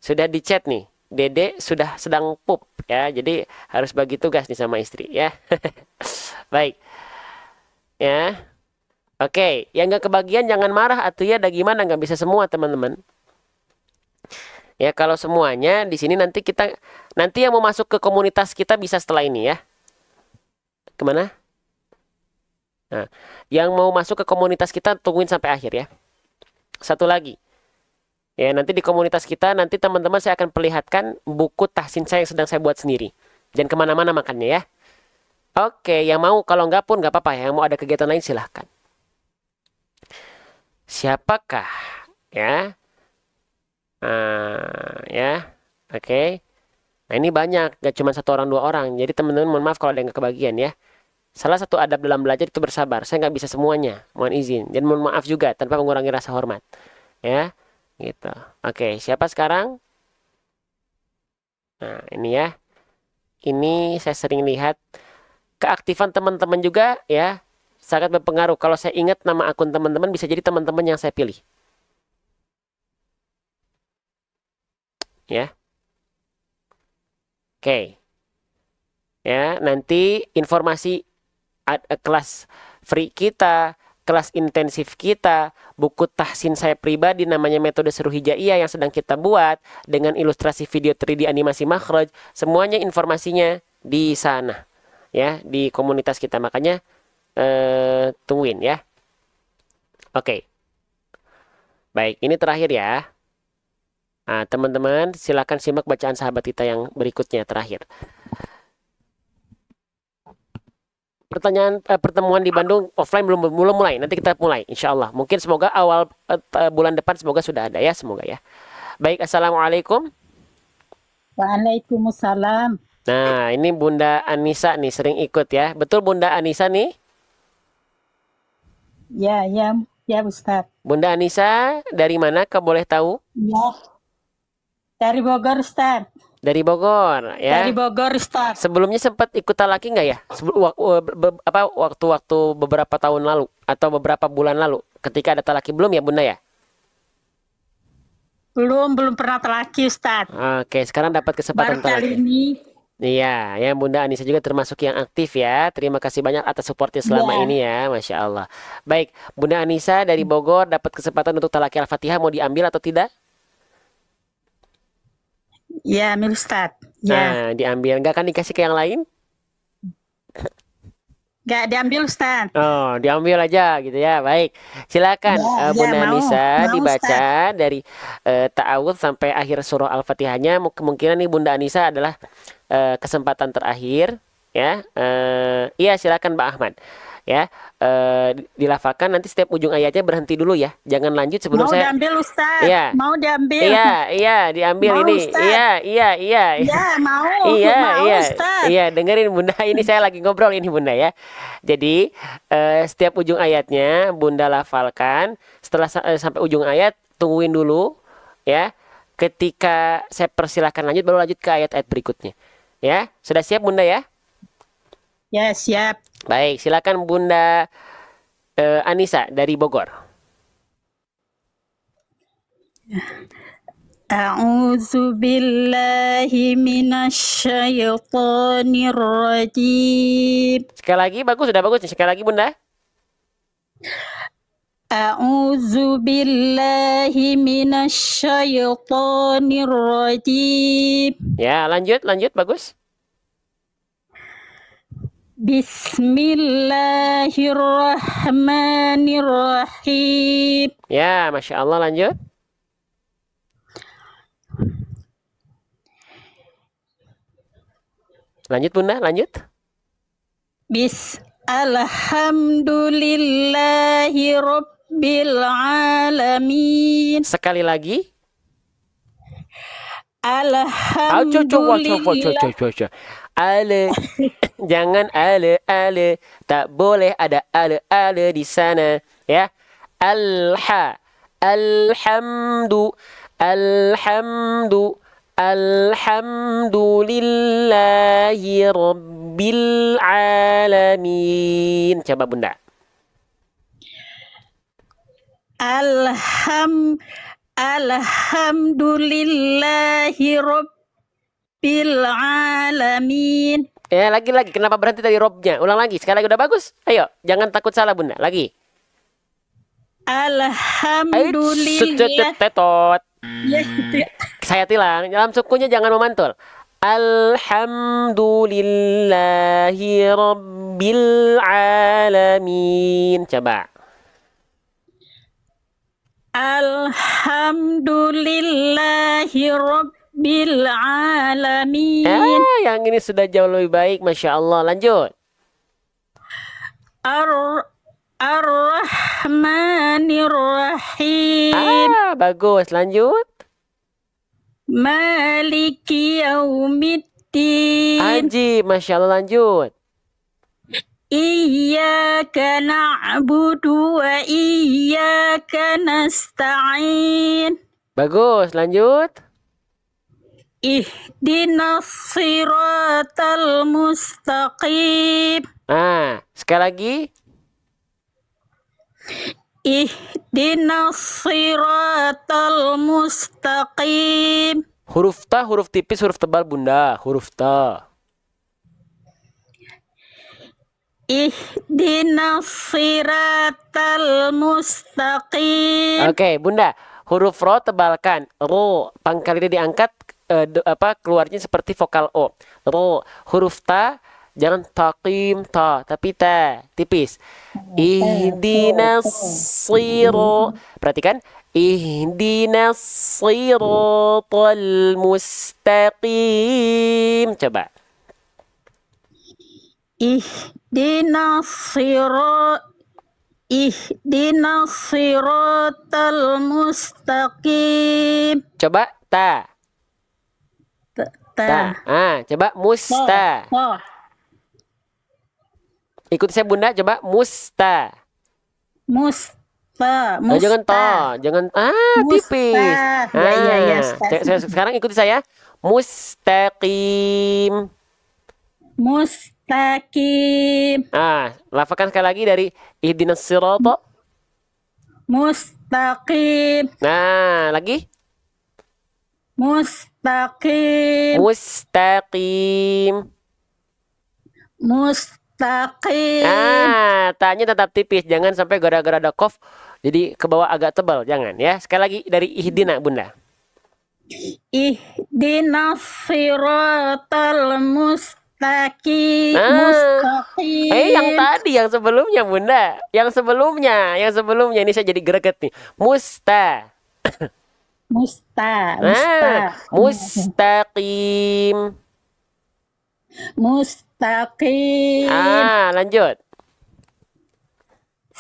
sudah di chat nih. Dede sudah sedang pup ya. Jadi harus bagi tugas nih sama istri ya. Baik. Ya. Oke, yang nggak kebagian jangan marah atau ya ada gimana nggak bisa semua teman-teman. Ya kalau semuanya di sini nanti yang mau masuk ke komunitas kita bisa setelah ini ya. Kemana? Nah, yang mau masuk ke komunitas kita tungguin sampai akhir ya. Satu lagi. Ya, nanti di komunitas kita, nanti teman-teman saya akan perlihatkan buku tahsin saya yang sedang saya buat sendiri. Dan kemana-mana makannya ya. Oke, yang mau, kalau nggak pun nggak apa-apa. Yang mau ada kegiatan lain silahkan. Siapakah? Ya. Ya. Oke. Nah, ini banyak. Nggak cuma satu orang, dua orang. Jadi teman-teman mohon maaf kalau ada yang nggak kebagian ya. Salah satu adab dalam belajar itu bersabar. Saya nggak bisa semuanya. Mohon izin. Dan mohon maaf juga tanpa mengurangi rasa hormat. Ya. Gitu. Oke, siapa sekarang? Nah, ini ya. Ini saya sering lihat keaktifan teman-teman juga ya. Sangat berpengaruh. Kalau saya ingat nama akun teman-teman bisa jadi teman-teman yang saya pilih. Ya. Oke. Ya, nanti informasi kelas free kita, kelas intensif kita, buku tahsin saya pribadi namanya metode seru hijaiyah yang sedang kita buat dengan ilustrasi video 3D animasi makhraj, semuanya informasinya di sana ya, di komunitas kita. Makanya tungguin ya. Oke. Baik, ini terakhir ya. Nah, teman-teman silakan simak bacaan sahabat kita yang berikutnya terakhir. Pertemuan di Bandung offline belum mulai. Nanti kita mulai, insya Allah. Mungkin semoga awal bulan depan semoga sudah ada ya, semoga ya. Baik, assalamualaikum. Waalaikumsalam. Nah, ini Bunda Anissa nih sering ikut ya. Betul Bunda Anissa nih? Ya, Ustaz. Bunda Anissa dari mana? Kau boleh tahu? Ya. Dari Bogor, Ustaz. Dari Bogor ya. Dari Bogor, Ustaz. Sebelumnya sempat ikut talaki nggak ya? Waktu-waktu beberapa tahun lalu atau beberapa bulan lalu ketika ada talaki belum ya Bunda ya? Belum pernah talaki, Ustaz. Oke, sekarang dapat kesempatan Baru kali talaki. ini. Iya, ya Bunda Anissa juga termasuk yang aktif ya. Terima kasih banyak atas supportnya selama Ya. ini ya, Masya Allah. Baik, Bunda Anissa dari Bogor dapat kesempatan untuk talaki Al-Fatihah, mau diambil atau tidak? Ya, ambil Ustaz. Ya. Nah, diambil. Nggak akan dikasih ke yang lain? Nggak diambil, Ustaz. Oh, diambil aja gitu ya. Baik, silakan Ya, Bunda mau, Anissa mau, dibaca dari ta'awudz sampai akhir surah Al-Fatihahnya. Kemungkinan nih Bunda Anissa adalah kesempatan terakhir ya. Iya, silakan Mbak Ahmad. Ya, dilafakan nanti setiap ujung ayatnya berhenti dulu ya. Jangan lanjut sebelum Mau saya. diambil, Ustaz. Iya. Mau diambil. Iya, diambil Mau, ini. Ustaz. Iya. Ya, mau. Iya, Mau, iya. Ustaz. Iya, dengerin Bunda, ini saya lagi ngobrol ini Bunda ya. Jadi, setiap ujung ayatnya Bunda lafalkan, setelah sampai ujung ayat tungguin dulu ya. Ketika saya persilahkan lanjut baru lanjut ke ayat-ayat berikutnya. Ya, sudah siap Bunda ya? Ya, siap. Baik, silakan Bunda Anissa dari Bogor. A'udzu billahi minasyaitonir rajim. Sekali lagi bagus, sudah bagus nih. Sekali lagi Bunda. A'udzu billahi minasyaitonir rajim. Ya, lanjut bagus. Bismillahirrahmanirrahim. Ya, Masya Allah, lanjut. Lanjut Bunda, lanjut. Alhamdulillahi Alamin. Sekali lagi. Alhamdulillah. Ale. Jangan ale. Tak boleh ada ale di sana, ya. Alhamdu. Alhamdulillahi rabbil alamin. Coba Bunda. Alhamdulillahi rabbil alamin. Ya, lagi. Kenapa berhenti dari robnya? Ulang lagi. Sekali lagi udah bagus. Ayo, jangan takut salah Bunda. Lagi. Alhamdulillah. Tetot. Ya, gitu ya. Saya tilang. Dalam sukunya jangan memantul. Alhamdulillahi rabbil alamin. Coba. Alhamdulillahi rabbil alamin. Yang ini sudah jauh lebih baik. Masya Allah. Lanjut. Ar-Rahmanir-Rahim. Bagus. Lanjut. Maliki yaumiddin. Haji. Masya Allah. Lanjut. Iyyaka na'budu wa iyyaka nasta'in. Bagus. Lanjut. Ihdinas siratal mustaqim. Sekali lagi. Ihdinas siratal mustaqim. Huruf ta, huruf tipis, huruf tebal Bunda. Huruf ta. Ihdinas siratal mustaqim. Oke, Bunda. Huruf ro tebalkan. Ro, pangkal ini diangkat, keluarnya seperti vokal o. Ro. Huruf ta, jangan taqim ta, tapi ta, tipis. Ihdinas siro. Perhatikan. Ihdinas siratal mustaqim. Coba. Ihdinas siratal mustaqim. Coba ta. Ta. Coba musta. Ikuti saya Bunda, coba musta. Jangan to, jangan tipis. Ya. Sekarang ikuti saya. Mustaqim. Lafalkan sekali lagi dari ihdinas sirata. Mustaqim. Lagi. Mustaqim. Tanya tetap tipis, jangan sampai gara-gara ada kof jadi ke bawah agak tebal, jangan ya. Sekali lagi dari ihdina Bunda. Ihdinas siratal mustaqim. Yang tadi, yang sebelumnya Bunda, yang sebelumnya ini saya jadi greget nih. Mustaqim. Lanjut.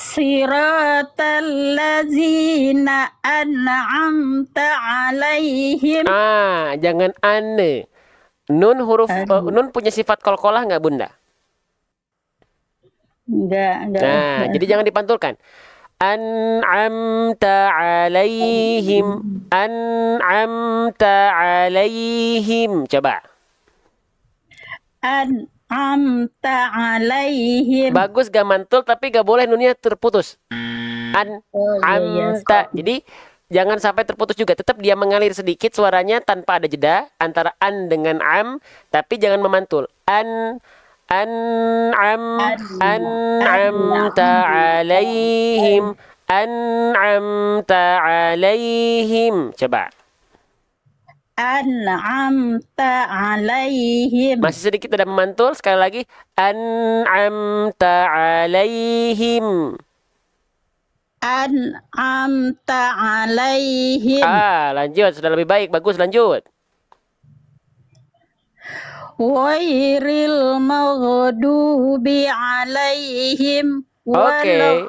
Siratal ladzina an'amta alaihim. Jangan ane. Nun huruf nun punya sifat qalqalah nggak Bunda? Enggak. Jadi jangan dipantulkan. An'amta alaihim. Coba. An'amta alaihim. Bagus, gak mantul, tapi gak boleh nunnya terputus. An'amta. Jadi jangan sampai terputus juga. Tetap dia mengalir sedikit suaranya tanpa ada jeda antara an dengan am, tapi jangan memantul. An'amta alaihim. An'amta alaihim. Coba. An'amta alaihim. Masih sedikit ada memantul. Sekali lagi. An'amta alaihim. An'amta alaihim. Lanjut. Sudah lebih baik. Bagus, lanjut. Wairil maghdubi alaihim. Oke.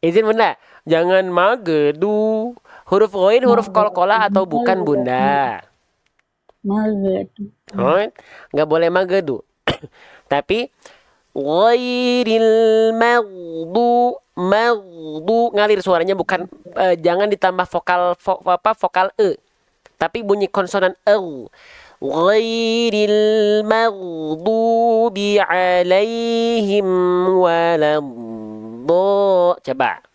Izin Bunda, jangan magedu. Huruf ghain huruf qalqalah atau bukan Bunda? Magedu. Oh, nggak boleh magedu. Tapi ghairil maghdu ngalir suaranya bukan jangan ditambah vokal e. Tapi bunyi konsonan e. Ghairil maghdubi alaihim waladdo. Coba.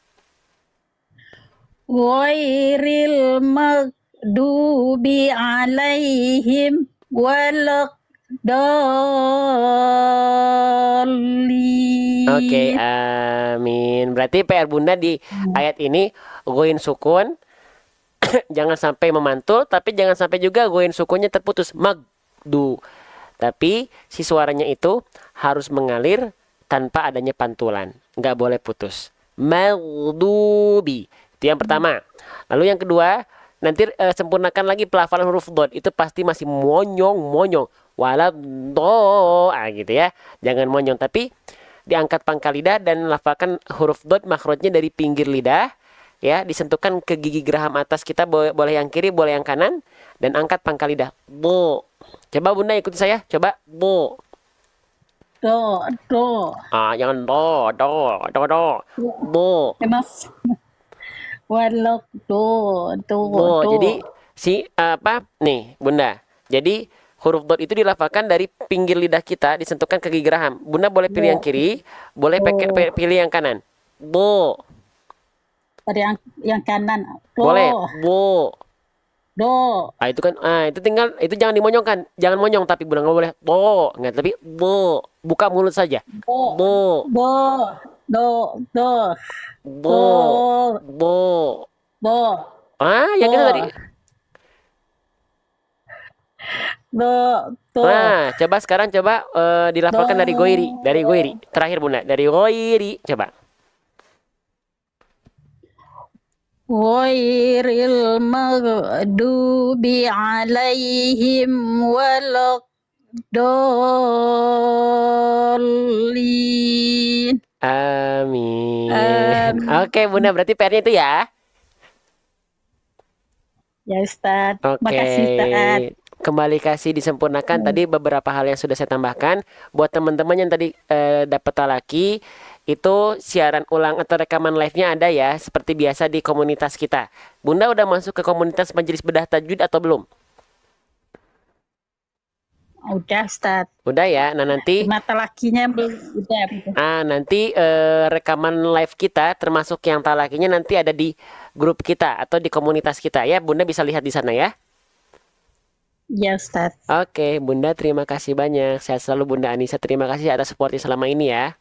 Ghairil maghdubi alaihim waladdallin. Oke, amin. Berarti PR Bunda di ayat ini ghain sukun jangan sampai memantul, tapi jangan sampai juga ghain sukunnya terputus. Magdu. Tapi si suaranya itu harus mengalir tanpa adanya pantulan. Nggak boleh putus. Maghdubi. Itu yang pertama. Lalu yang kedua, nanti sempurnakan lagi pelafalan huruf dot. Itu pasti masih monyong. Waladdo. Gitu ya. Jangan monyong. Tapi diangkat pangkal lidah dan lafalkan huruf dot makhrajnya dari pinggir lidah. Ya, disentuhkan ke gigi geraham atas kita, boleh yang kiri, boleh yang kanan, dan angkat pangkal lidah. Bo. Coba Bunda ikuti saya. Coba bo. Do. Jangan do. Bo. Mas. Waladdo. Bo. Jadi si apa? Nih, Bunda. Jadi huruf dot itu dilafalkan dari pinggir lidah kita, disentuhkan ke gigi geraham. Bunda boleh pilih yang kiri, boleh pilih yang kanan. Bo. Pada yang kanan. Do. Boleh. Bo. Do. Itu kan itu tinggal itu jangan dimonyongkan. Jangan monyong tapi Bunda nggak boleh bo, nggak tapi bo. Buka mulut saja. Bo. Bo. Do. Bo. Bo. Yang itu tadi. Do. Coba sekarang dilafalkan dari goiri. Terakhir Bunda, dari goiri. Coba. Ghairil maghdubi alaihim waladdallin. Amin. Oke Bunda, berarti PR-nya itu ya. Ya Ustaz. Oke. Makasih Ustaz. Kembali kasih disempurnakan tadi beberapa hal yang sudah saya tambahkan buat teman-teman yang tadi dapat talaki. Itu siaran ulang atau rekaman live-nya ada ya, seperti biasa di komunitas kita. Bunda udah masuk ke komunitas Majelis Bedah Tajwid atau belum? Udah Ustaz. Udah ya. Nah nanti Mata lakinya belum udah. nanti rekaman live kita termasuk yang talakinya nanti ada di grup kita atau di komunitas kita ya. Bunda bisa lihat di sana ya. Ya Ustaz. Oke, Bunda terima kasih banyak. Sehat selalu Bunda Anissa. Terima kasih atas supportnya selama ini ya.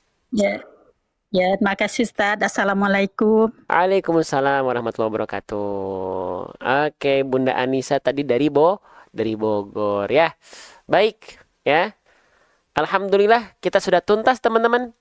Ya, terima kasih Ustaz. Assalamualaikum. Waalaikumsalam warahmatullahi wabarakatuh. Oke, Bunda Anissa tadi dari Bogor ya. Baik ya. Alhamdulillah kita sudah tuntas teman-teman.